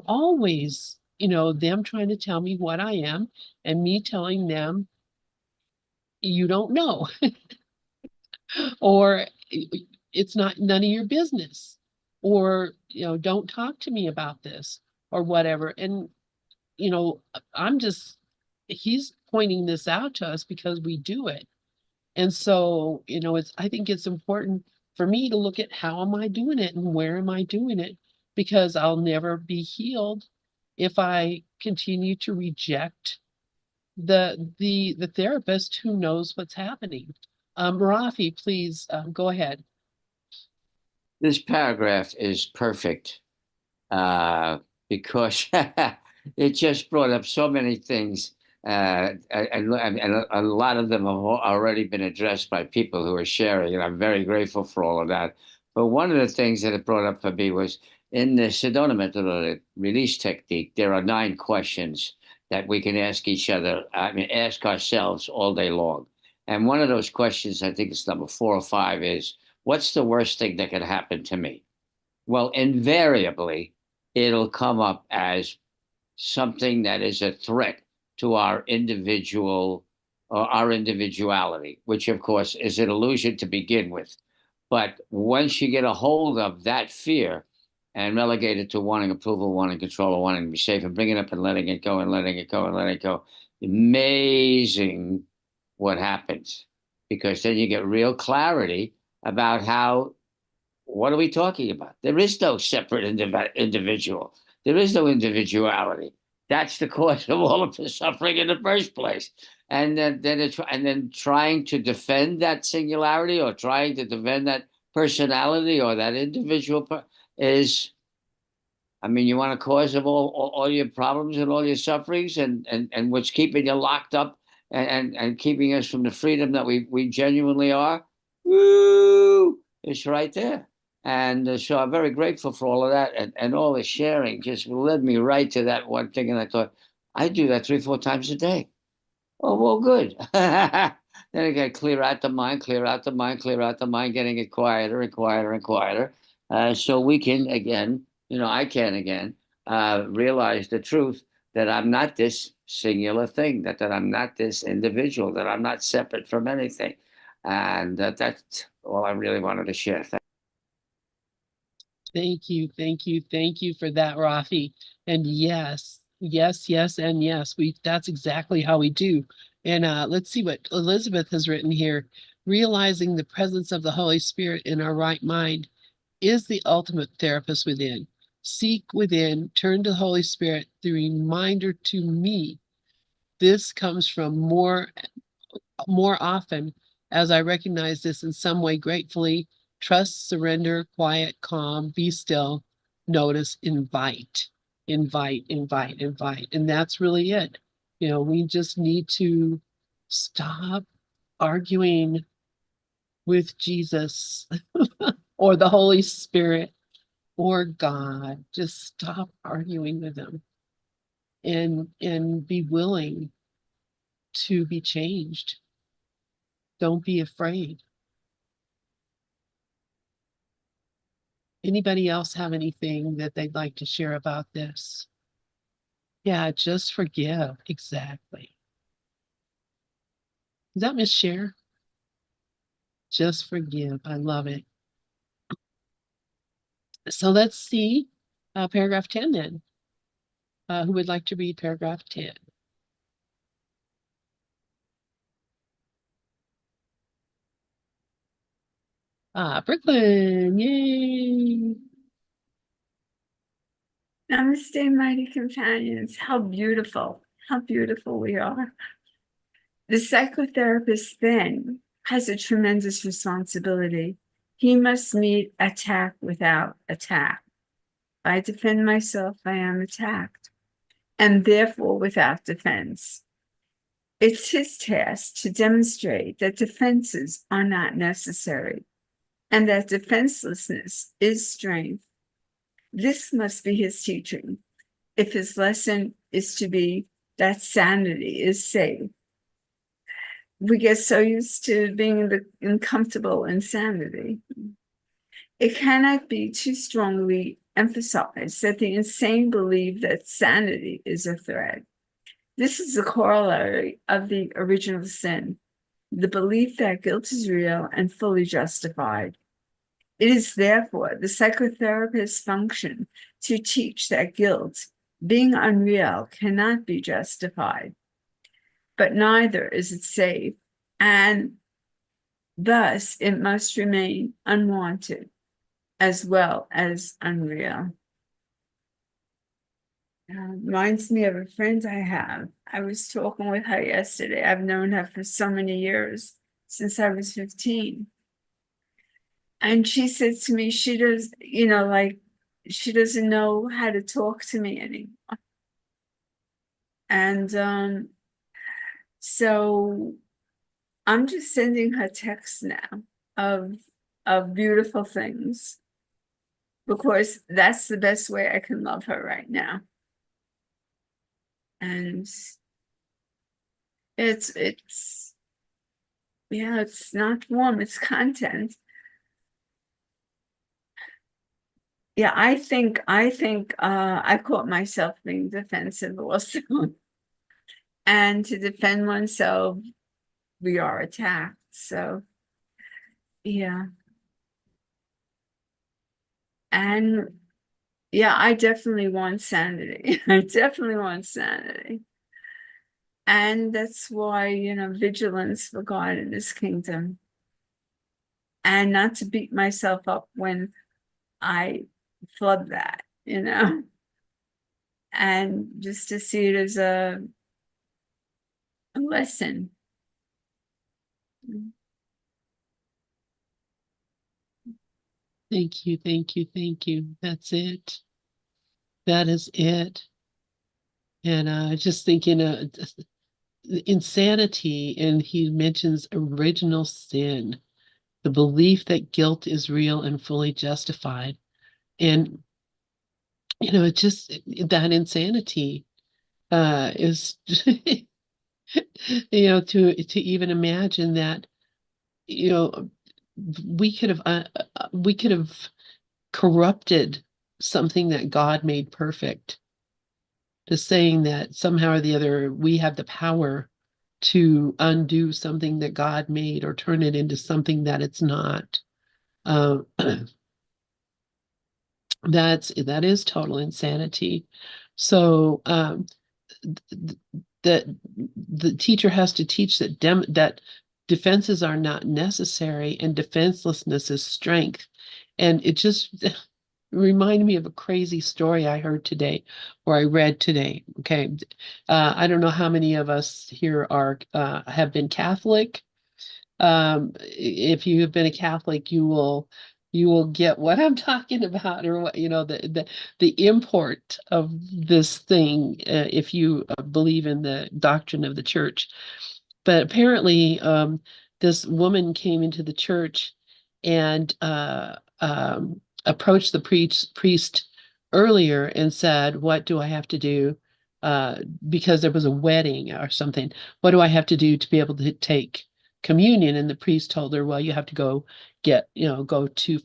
always, them trying to tell me what I am and me telling them, you don't know. or it's not none of your business, or, don't talk to me about this or whatever. And, he's pointing this out to us because we do it. And so, I think it's important for me to look at how am I doing it and where am I doing it? Because I'll never be healed if I continue to reject the therapist who knows what's happening. Rafi, please, go ahead. This paragraph is perfect because it just brought up so many things, and a lot of them have already been addressed by people who are sharing, and I'm very grateful for all of that. But one of the things that it brought up for me was in the Sedona method, or the release technique, there are 9 questions that we can ask each other, ask ourselves all day long. And one of those questions, I think it's number 4 or 5, is what's the worst thing that could happen to me? Well, invariably, it'll come up as something that is a threat to our individual or our individuality, which of course is an illusion to begin with. But once you get a hold of that fear and relegate it to wanting approval, wanting control, or wanting to be safe, and bring it up and letting it go and letting it go and letting it go, amazing what happens. Because then you get real clarity about what are we talking about? There is no separate individual. There is no individuality. That's the cause of all of the suffering in the first place. And then trying to defend that singularity, or trying to defend that personality or that individual is, you want a cause of all your problems and all your sufferings, and what's keeping you locked up and keeping us from the freedom that we genuinely are. Woo! It's right there. And so I'm very grateful for all of that, and all the sharing just led me right to that one thing. And I thought, I do that 3, 4 times a day. Oh, well, good. Then again, clear out the mind, clear out the mind, clear out the mind, getting it quieter and quieter and quieter. So we can again, I can again realize the truth that I'm not this singular thing, that I'm not this individual, that I'm not separate from anything. And that's all I really wanted to share. Thank you, thank you, thank you for that, Rafi. And yes, yes, yes, and yes, that's exactly how we do. And let's see what Elizabeth has written here. Realizing the presence of the Holy Spirit in our right mind is the ultimate therapist within. Seek within, turn to the Holy Spirit, the reminder to me. This comes from more often as I recognize this in some way gratefully. Trust, surrender, quiet, calm, be still, notice, invite, invite, invite, invite. And that's really it. We just need to stop arguing with Jesus or the Holy Spirit or God. Just stop arguing with them and be willing to be changed. Don't be afraid. Anybody else have anything that they'd like to share about this? Yeah, just forgive. Exactly. Is that Miss Cher? Just forgive. I love it. So let's see paragraph 10 then. Who would like to read paragraph 10? Brooklyn, yay. Namaste, mighty companions. How beautiful we are. The psychotherapist then has a tremendous responsibility. He must meet attack without attack. If I defend myself, I am attacked, and therefore without defense. It's his task to demonstrate that defenses are not necessary, and that defenselessness is strength. This must be his teaching, if his lesson is to be that sanity is safe. We get so used to being in comfortable insanity. It cannot be too strongly emphasized that the insane believe that sanity is a threat. This is a corollary of the original sin. the belief that guilt is real and fully justified. It is therefore the psychotherapist's function to teach that guilt, being unreal, cannot be justified, but neither is it safe, and thus it must remain unwanted as well as unreal. Reminds me of a friend I have. I was talking with her yesterday. I've known her for so many years, since I was 15. And she said to me, she does, like, she doesn't know how to talk to me anymore. And so I'm just sending her texts now of beautiful things, because that's the best way I can love her right now. And it's yeah, it's not form, it's content. Yeah, I think I caught myself being defensive also. And to defend oneself, we are attacked. So yeah. And yeah, I definitely want sanity. I definitely want sanity. And that's why, vigilance for God in His kingdom. And not to beat myself up when I flood that, and just to see it as a lesson. Thank you, thank you, thank you. That's it. That is it. And just thinking insanity, and he mentions original sin, the belief that guilt is real and fully justified. And it just that insanity is to even imagine that you know we could have corrupted something that God made perfect, to saying that somehow or the other we have the power to undo something that God made or turn it into something that it's not. Uh, that is total insanity. So the teacher has to teach that defenses are not necessary and defenselessness is strength. And it just reminded me of a crazy story I heard today, or I read today. Okay, I don't know how many of us here are have been Catholic. If you have been a Catholic, you will get what I'm talking about, or what the import of this thing, if you believe in the doctrine of the church. But apparently, this woman came into the church and approached the priest earlier and said, "What do I have to do?" Because there was a wedding or something. What do I have to do to be able to take communion? And the priest told her, "Well, you have to go to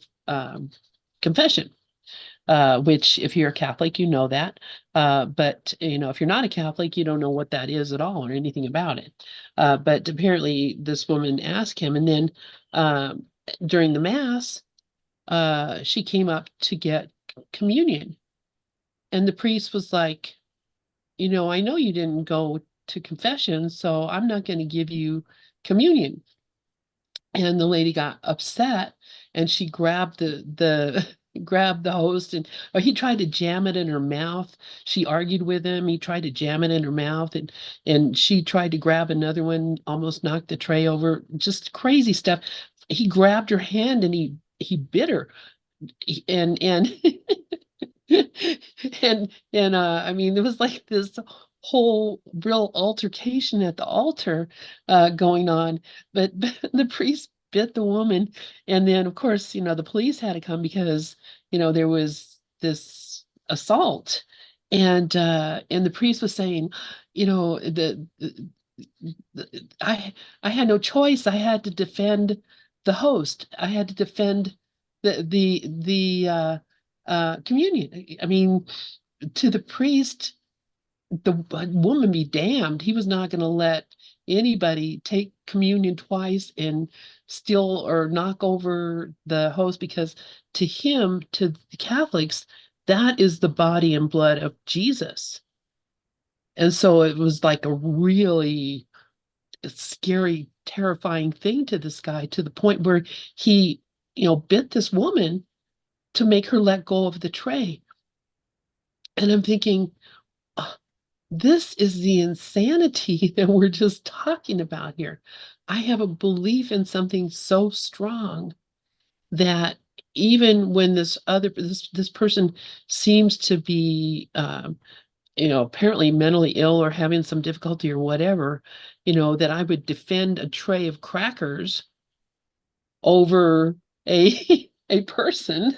confession." Which, if you're a Catholic, you know that. But if you're not a Catholic, you don't know what that is at all or anything about it. But apparently, this woman asked him, and then during the Mass, she came up to get communion, and the priest was like, "I know you didn't go to confession, so I'm not going to give you communion." And the lady got upset, and she grabbed the grabbed the host, and or he tried to jam it in her mouth. She argued with him. He tried to jam it in her mouth, and she tried to grab another one, almost knocked the tray over. Just crazy stuff. He grabbed her hand and he bit her. And and I mean, there was like this whole real altercation at the altar going on, but the priest bit the woman, and then of course the police had to come because there was this assault, and the priest was saying, I had no choice. I had to defend the host. I had to defend the communion. I mean, to the priest, the woman be damned. He was not going to let anybody take communion twice and steal or knock over the host, because to him, to the Catholics, that is the body and blood of Jesus. And so it was like a really scary, terrifying thing to this guy, to the point where he, bit this woman to make her let go of the tray. And I'm thinking, this is the insanity that we're just talking about here. I have a belief in something so strong that even when this person seems to be apparently mentally ill or having some difficulty or whatever, that I would defend a tray of crackers over a a person,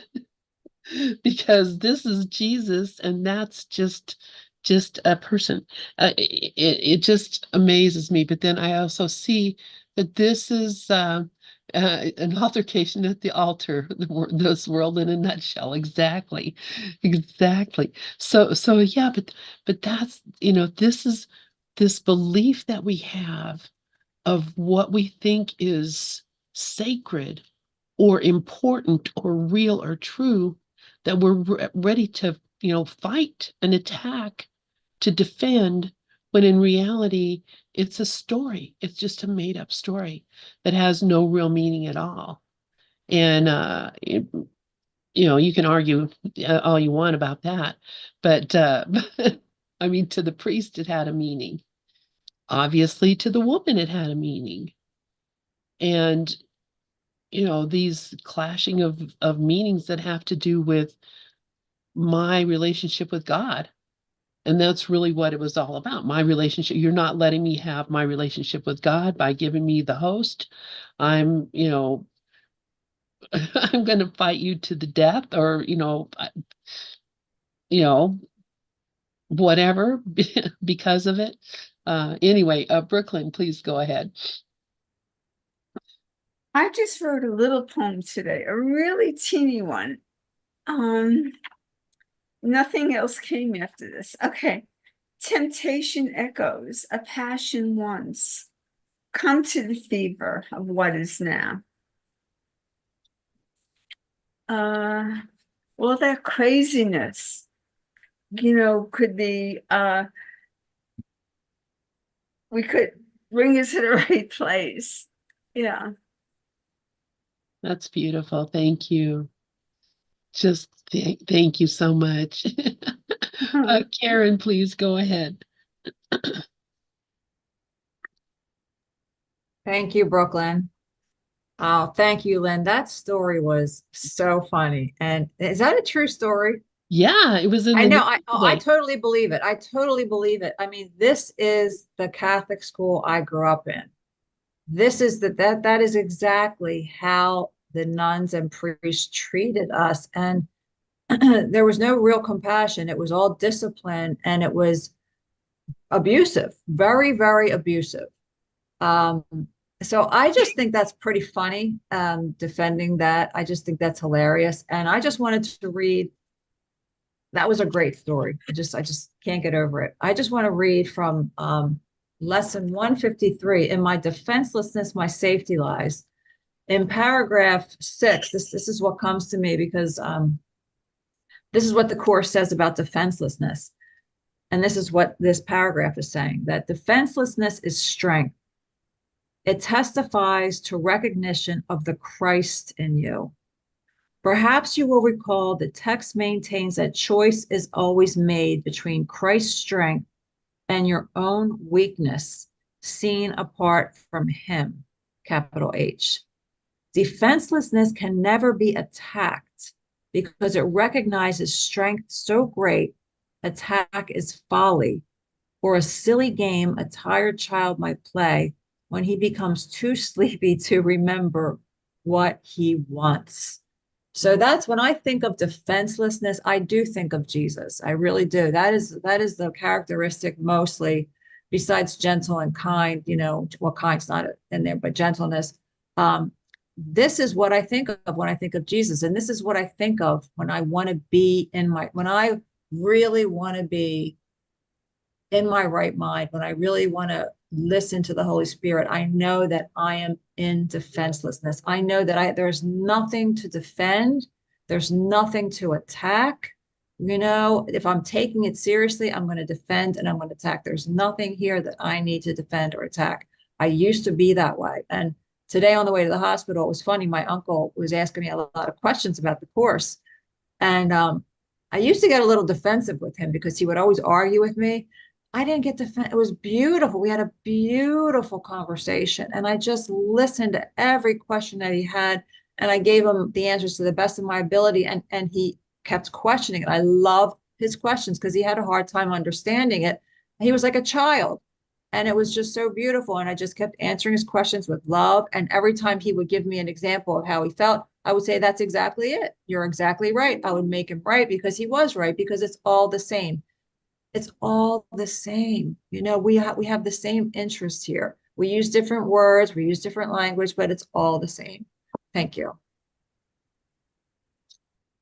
because this is Jesus and that's just a person. It just amazes me. But then I also see that this is an altercation at the altar, this world in a nutshell. Exactly, exactly. So yeah, but that's, this is this belief that we have of what we think is sacred or important or real or true, that we're ready to, fight and attack, to defend, when in reality, it's a story. It's just a made up story that has no real meaning at all. And, you can argue all you want about that. But, I mean, to the priest, it had a meaning. Obviously, to the woman, it had a meaning. And, these clashing of meanings that have to do with my relationship with God. And that's really what it was all about. My relationship. You're not letting me have my relationship with God by giving me the host. I'm, I'm going to fight you to the death, or, you know, whatever, because of it. Anyway, Brooklyn, please go ahead. I just wrote a little poem today, a really teeny one. Nothing else came after this. Okay. Temptation echoes, a passion once. Come to the fever of what is now. All that craziness, could be, we could bring it to the right place. Yeah. That's beautiful. Thank you. Just thank you so much. Karen, please go ahead. Thank you, Brooklyn. Oh, thank you, Lynn. That story was so funny. And is that a true story? Yeah, it was in I the know. news I today. totally believe it. I totally believe it. I mean, this is the Catholic school I grew up in. This is that is exactly how the nuns and priests treated us. And there was no real compassion. It was all discipline, and it was abusive, very, very abusive. Um, so I just think that's pretty funny, defending that. I just think that's hilarious. And I just wanted to read, that was a great story. I just can't get over it. I just want to read from lesson 153, in my defenselessness, my safety lies. In paragraph 6, this is what comes to me, because this is what the Course says about defenselessness. And this is what this paragraph is saying, that defenselessness is strength. It testifies to recognition of the Christ in you. Perhaps you will recall the text maintains that choice is always made between Christ's strength and your own weakness, seen apart from him, capital H. Defenselessness can never be attacked because it recognizes strength so great, attack is folly, or a silly game a tired child might play when he becomes too sleepy to remember what he wants. So that's when I think of defenselessness, I do think of Jesus. I really do. That is the characteristic mostly, besides gentle and kind, well, kind's not in there, but gentleness. This is what I think of when I think of Jesus. And this is what I think of when I want to be when I really want to be in my right mind, when I really want to listen to the Holy Spirit. I know that I am in defenselessness. I know that there's nothing to defend. There's nothing to attack. You know, if I'm taking it seriously, I'm going to defend and I'm going to attack. There's nothing here that I need to defend or attack. I used to be that way. And today on the way to the hospital, it was funny. My uncle was asking me a lot of questions about the course. And I used to get a little defensive with him because he would always argue with me. I didn't get defensive. It was beautiful. We had a beautiful conversation. And I just listened to every question that he had. And I gave him the answers to the best of my ability. And he kept questioning it. I love his questions because he had a hard time understanding it. He was like a child. And it was just so beautiful. And I just kept answering his questions with love. And every time he would give me an example of how he felt, I would say, that's exactly it. You're exactly right. I would make him right because he was right, because it's all the same. It's all the same. You know, we have the same interests here. We use different words, we use different language, but it's all the same. Thank you.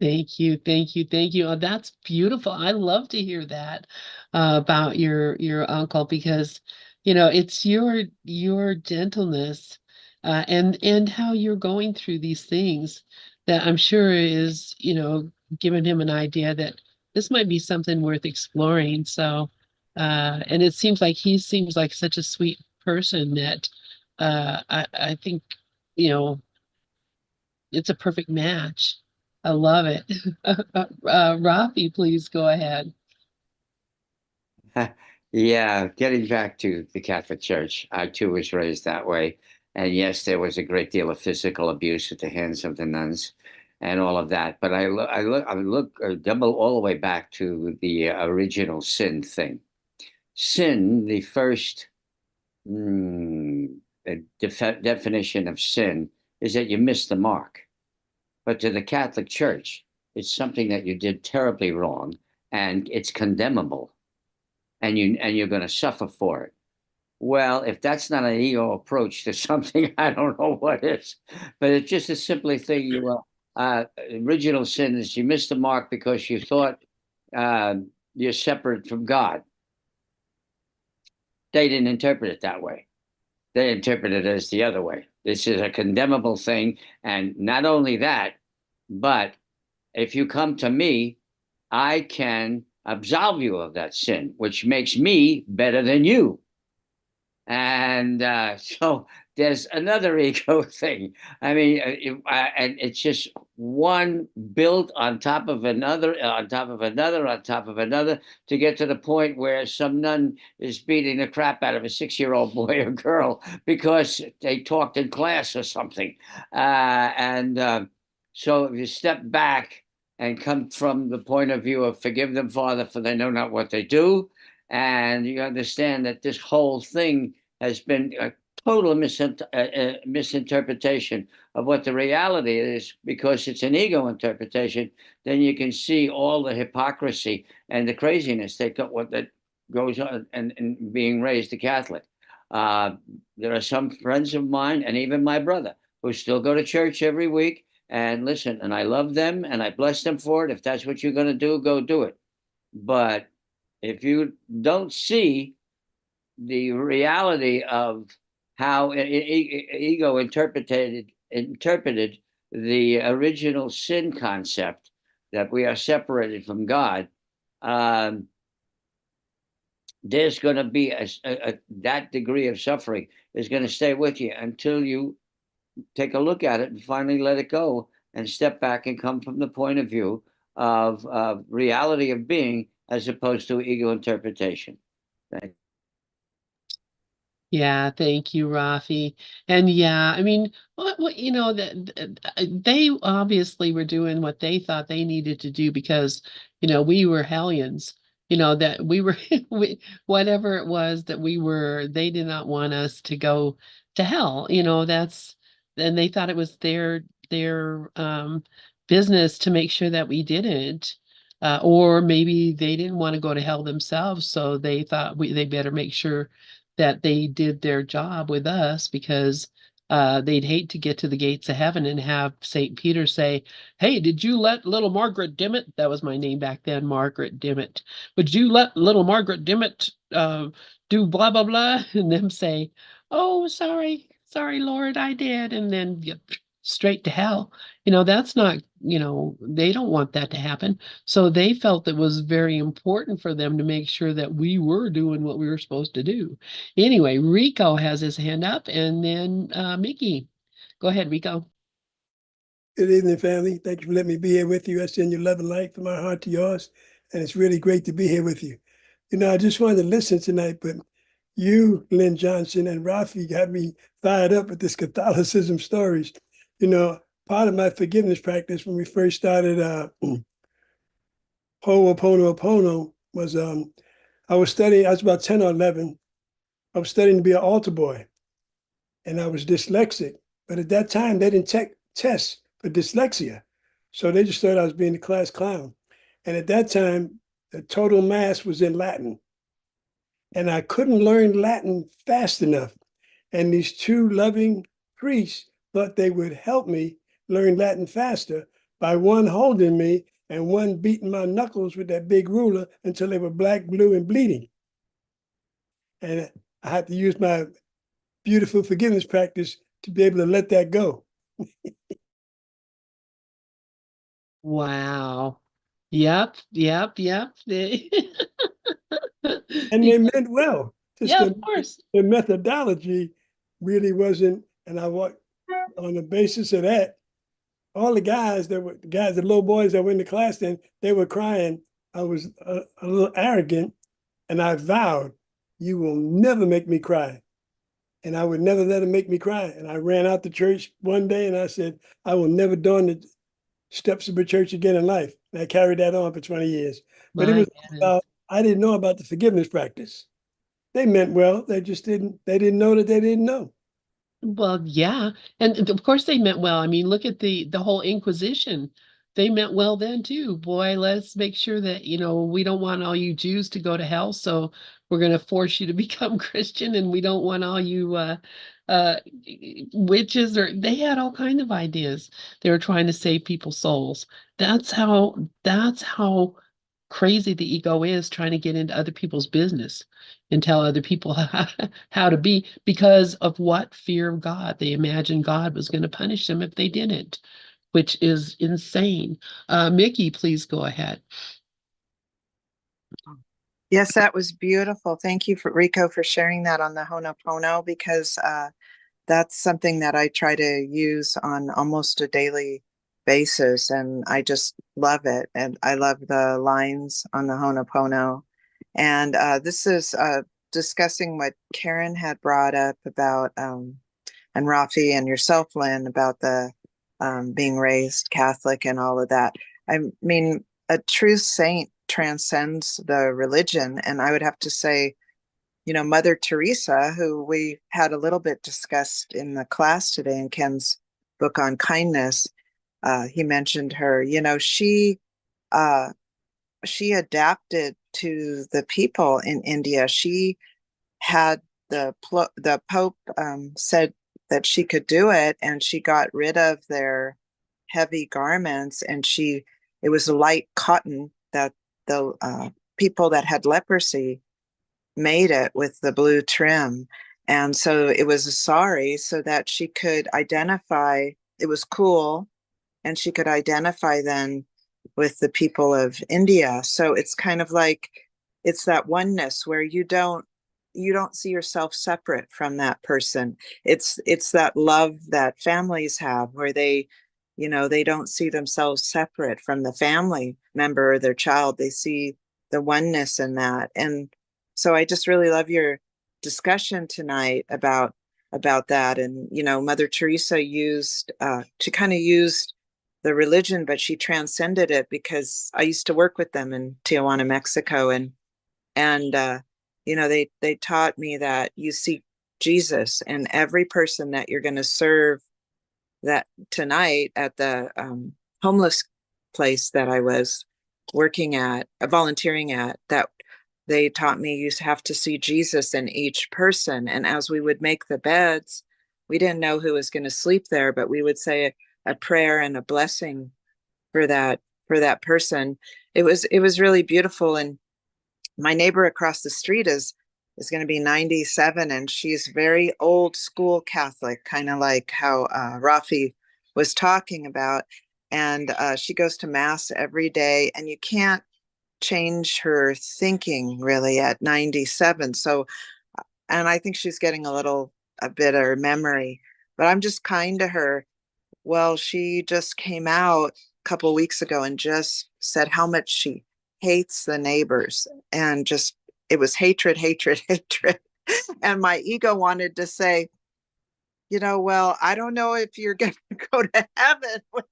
Thank you, thank you, thank you. Oh, that's beautiful. I love to hear that about your uncle, because it's your gentleness and how you're going through these things that I'm sure is giving him an idea that this might be something worth exploring. So and it seems like he seems like such a sweet person that I think it's a perfect match. I love it. Rafi, please go ahead. Yeah, getting back to the Catholic Church, I too was raised that way. And yes, there was a great deal of physical abuse at the hands of the nuns and all of that. But I look double all the way back to the original sin thing. Sin, the first definition of sin is that you missed the mark. But to the Catholic Church, it's something that you did terribly wrong, and it's condemnable, and you're going to suffer for it. Well, if that's not an ego approach to something, I don't know what is. But it's just a simply thing. Original sin is you missed the mark because you thought you're separate from God. They didn't interpret it that way. They interpret it as the other way. This is a condemnable thing. And not only that, but if you come to me, I can absolve you of that sin, which makes me better than you. And so there's another ego thing. I mean, and it's just one built on top of another, on top of another, on top of another, to get to the point where some nun is beating the crap out of a 6-year-old boy or girl because they talked in class or something. So if you step back and come from the point of view of forgive them, Father, for they know not what they do, and you understand that this whole thing has been a total misinterpretation of what the reality is, because it's an ego interpretation, then you can see all the hypocrisy and the craziness that goes on and being raised a Catholic. There are some friends of mine, and even my brother, who still go to church every week and listen, and I love them and I bless them for it. If that's what you're going to do, go do it. But if you don't see the reality of how ego interpreted the original sin concept, that we are separated from God, there's going to be that degree of suffering is going to stay with you until you take a look at it and finally let it go and step back and come from the point of view of reality of being, as opposed to ego interpretation. Thank you. Yeah, thank you, Rafi. And yeah, I mean, they obviously were doing what they thought they needed to do because, we were hellions, that we were, whatever it was that we were, they did not want us to go to hell, and they thought it was their business to make sure that we didn't. Or maybe they didn't want to go to hell themselves, so they thought they better make sure that they did their job with us, because they'd hate to get to the gates of heaven and have St. Peter say, hey, did you let little Margaret Dimmitt, that was my name back then, Margaret Dimmitt, would you let little Margaret Dimmitt do blah, blah, blah, and them say, oh, sorry, Lord, I did. And then get straight to hell. That's not, they don't want that to happen. So they felt it was very important for them to make sure that we were doing what we were supposed to do. Anyway, Rico has his hand up, and then Mickey. Go ahead, Rico. Good evening, family. Thank you for letting me be here with you. I send you love and light from my heart to yours. And it's really great to be here with you. I just wanted to listen tonight, but you, Lynn Johnson, and Rafi got me fired up with this Catholicism stories. Part of my forgiveness practice when we first started Ho'oponopono was I was about 10 or 11. I was studying to be an altar boy, and I was dyslexic. But at that time, they didn't take tests for dyslexia. So they just thought I was being the class clown. And at that time, the total mass was in Latin. And I couldn't learn Latin fast enough. And these two loving priests thought they would help me learn Latin faster by one holding me and one beating my knuckles with that big ruler until they were black, blue, and bleeding. And I had to use my beautiful forgiveness practice to be able to let that go. Wow. Yep. And they meant well. Just Yeah, of course. the methodology really wasn't, and I walked on the basis of that. All the little boys that were in the class then, they were crying. I was a little arrogant, and I vowed, you will never make me cry. And I would never let them make me cry. And I ran out the church one day and I said, I will never dawn the steps of a church again in life. And I carried that on for 20 years. But it was about, I didn't know about the forgiveness practice. They meant well, they didn't know that they didn't know. Well, yeah. And of course they meant well. I mean, look at the whole Inquisition. They meant well then too. Boy, let's make sure that, we don't want all you Jews to go to hell, so we're going to force you to become Christian, and we don't want all you witches, or they had all kind of ideas. They were trying to save people's souls. That's how crazy the ego is, trying to get into other people's business and tell other people how to be, because of what? Fear of God. They imagined God was going to punish them if they didn't, which is insane. Mickey, please go ahead. Yes, that was beautiful. Thank you for Rico for sharing that on the Ho'oponopono, because that's something that I try to use on almost a daily basis, and I just love it. And I love the lines on the Ho'oponopono. And this is discussing what Karen had brought up about, and Rafi and yourself, Lynn, about the being raised Catholic and all of that. I mean, a true saint transcends the religion. And I would have to say, Mother Teresa, who we had a little bit discussed in the class today in Ken's book on kindness, he mentioned her. She adapted to the people in India. She had the Pope said that she could do it, and she got rid of their heavy garments, and it was light cotton that the people that had leprosy made it with the blue trim. And so it was a sari, so that she could identify, it was cool, and she could identify then with the people of India. So it's kind of like, it's that oneness where you don't see yourself separate from that person. It's that love that families have, where they don't see themselves separate from the family member or their child. They see the oneness in that. And so I just really love your discussion tonight about that. And, Mother Teresa used the religion, but she transcended it, because I used to work with them in Tijuana, Mexico. And they taught me that you see Jesus in every person that you're going to serve. That tonight at the homeless place that I was working at, volunteering at, that they taught me you have to see Jesus in each person. And as we would make the beds, we didn't know who was going to sleep there, but we would say a prayer and a blessing for that person. It was really beautiful. And my neighbor across the street is is going to be 97, and she's very old school Catholic, kind of like how Rafi was talking about. And she goes to mass every day, and you can't change her thinking really at 97. So, and I think she's getting a bit of her memory, but I'm just kind to her. Well, she just came out a couple of weeks ago and just said how much she hates the neighbors, and just it was hatred, hatred, hatred. And my ego wanted to say, well, I don't know if you're going to go to heaven with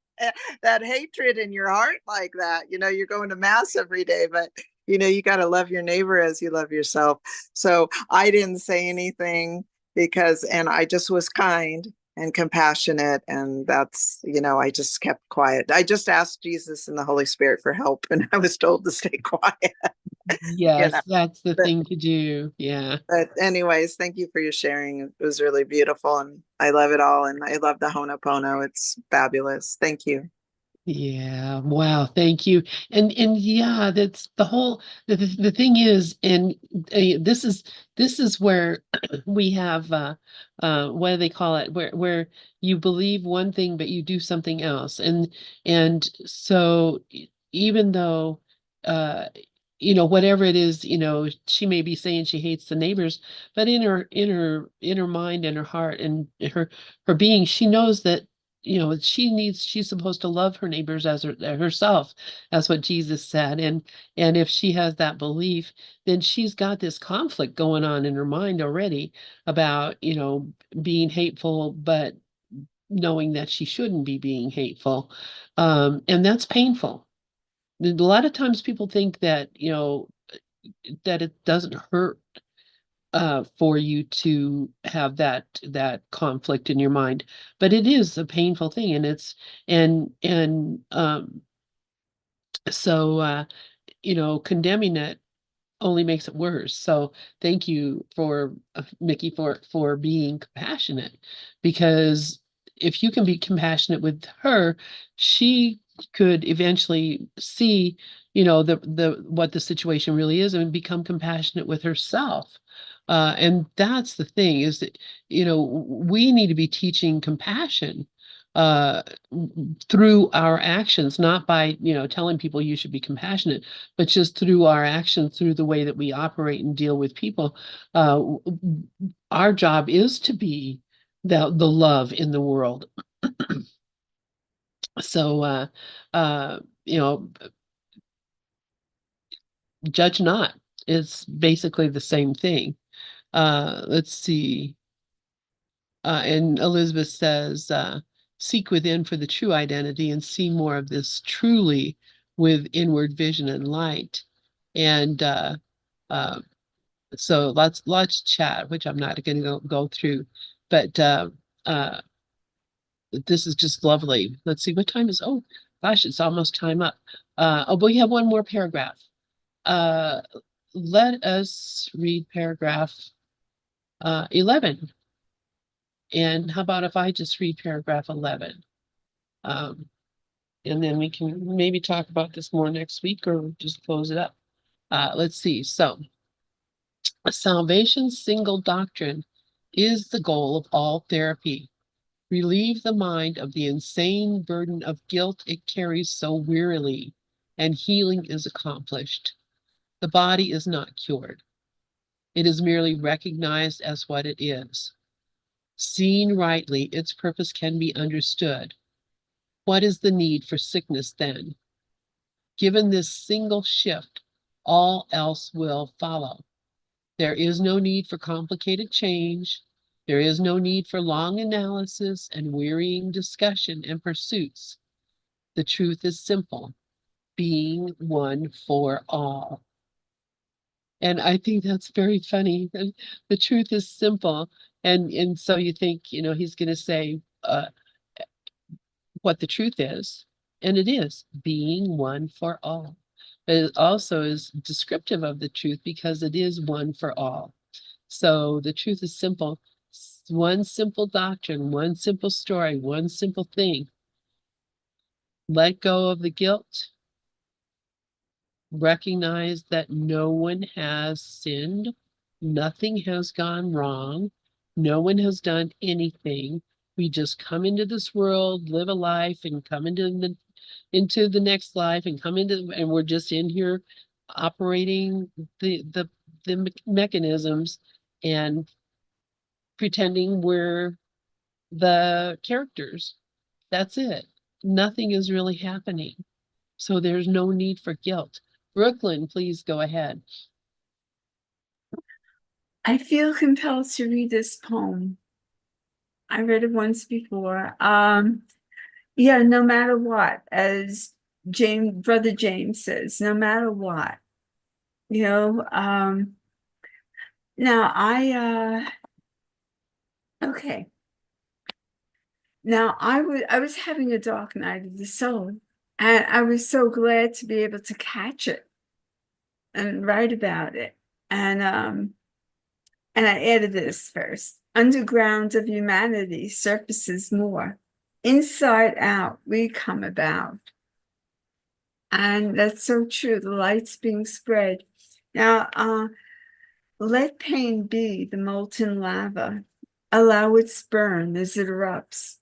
that hatred in your heart like that. You're going to mass every day, but you got to love your neighbor as you love yourself. So I didn't say anything and I just was kind and compassionate. And that's, I just kept quiet. I just asked Jesus and the Holy Spirit for help, and I was told to stay quiet. Yes, know, that's the but- thing to do. Yeah. But anyways, thank you for your sharing. It was really beautiful, and I love it all. And I love the Honopono. It's fabulous. Thank you. Yeah, wow, thank you. And yeah, that's the thing is, and this is where we have what do they call it? Where you believe one thing but you do something else. And so even though whatever it is, she may be saying she hates the neighbors, but in her mind and her heart and her being, she knows that she's supposed to love her neighbors as herself. That's what Jesus said. And if she has that belief, then she's got this conflict going on in her mind already about, being hateful, but knowing that she shouldn't be being hateful. And that's painful. A lot of times people think that, that it doesn't hurt for you to have that conflict in your mind, but it is a painful thing, and it's and so condemning it only makes it worse. So thank you for Mickey for being compassionate, because if you can be compassionate with her, she could eventually see, the what the situation really is and become compassionate with herself. And that's the thing, is that, we need to be teaching compassion uh through our actions, not by, telling people you should be compassionate, but just through our actions, through the way that we operate and deal with people. Our job is to be the love in the world. So, uh, you know, judge not is basically the same thing. Let's see. And Elizabeth says, seek within for the true identity and see more of this truly with inward vision and light. And uh, so lots of chat, which I'm not going to go through, but uh, this is just lovely. Let's see, what time is, oh gosh, it's almost time up. But we have one more paragraph. Uh, Let us read paragraph 11. And how about if I just read paragraph 11? Um, and then we can maybe talk about this more next week or just close it up. Let's see. So, salvation's single doctrine is the goal of all therapy. Relieve the mind of the insane burden of guilt it carries so wearily, and healing is accomplished. The body is not cured. It is merely recognized as what it is. Seen rightly, its purpose can be understood. What is the need for sickness then? Given this single shift, all else will follow. There is no need for complicated change. There is no need for long analysis and wearying discussion and pursuits. The truth is simple, being one for all. And I think that's very funny. And the truth is simple. And so you think, he's going to say what the truth is. And it is being one for all. But it also is descriptive of the truth because it is one for all. So the truth is simple. One simple doctrine, one simple story, one simple thing. Let go of the guilt. Recognize that no one has sinned Nothing has gone wrong. No one has done anything. We just come into this world, live a life, and come into the next life, and and we're just in here operating the mechanisms and pretending we're the characters. That's it. Nothing is really happening. So there's no need for guilt. Brooklyn, please go ahead. I feel compelled to read this poem. I read it once before. Yeah, no matter what, as Brother James says, no matter what, you know, now okay. Now I was having a dark night of the soul, and I was so glad to be able to catch it and write about it. And I added this first. Underground of humanity surfaces more. Inside out, we come about. And that's so true. The light's being spread. Now, let pain be the molten lava. Allow it burn as it erupts.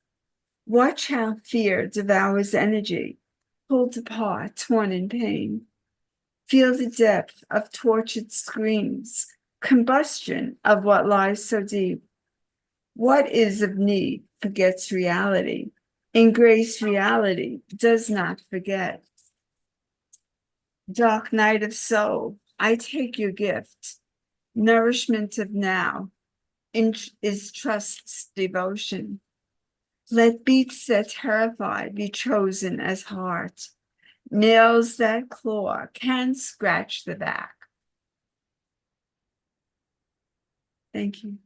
Watch how fear devours energy, pulled apart, torn in pain. Feel the depth of tortured screams, combustion of what lies so deep. What is of need forgets reality. In grace, reality does not forget. Dark night of soul, I take your gift. Nourishment of now is trust's devotion. Let beats that terrify be chosen as heart. Nails that claw can scratch the back. Thank you.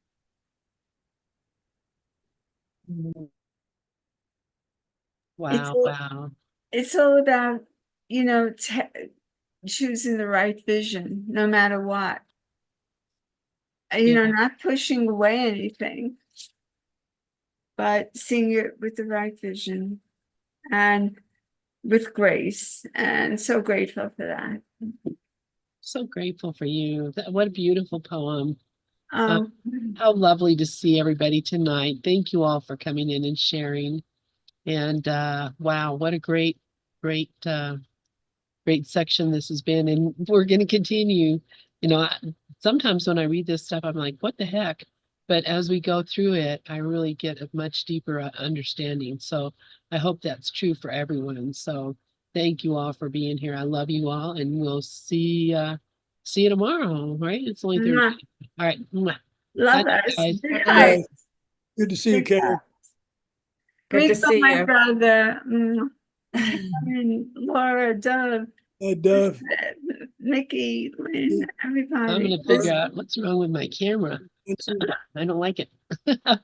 Wow, wow. It's all about, you know, choosing the right vision, no matter what. You know, Yeah. not pushing away anything, but seeing it with the right vision and with grace. And so grateful for that. So grateful for you. What a beautiful poem. Um, How lovely to see everybody tonight. Thank you all for coming in and sharing. And wow, what a great, great, great section this has been. And we're going to continue. You know, sometimes when I read this stuff, I'm like, what the heck? But as we go through it, I really get a much deeper understanding. So I hope that's true for everyone. So thank you all for being here. I love you all, and we'll see you tomorrow, right? It's only mwah. Thursday. All right. Mwah. Love Bye, us. guys. Big Good hugs. night. Good to see you, Karen. Good to Great for see my you. brother. Karen, Laura, Dove, Hi, Dove. Mickey, Lynn, I'm everybody. gonna figure out what's wrong with my camera. Good to see you. I don't like it. Okay.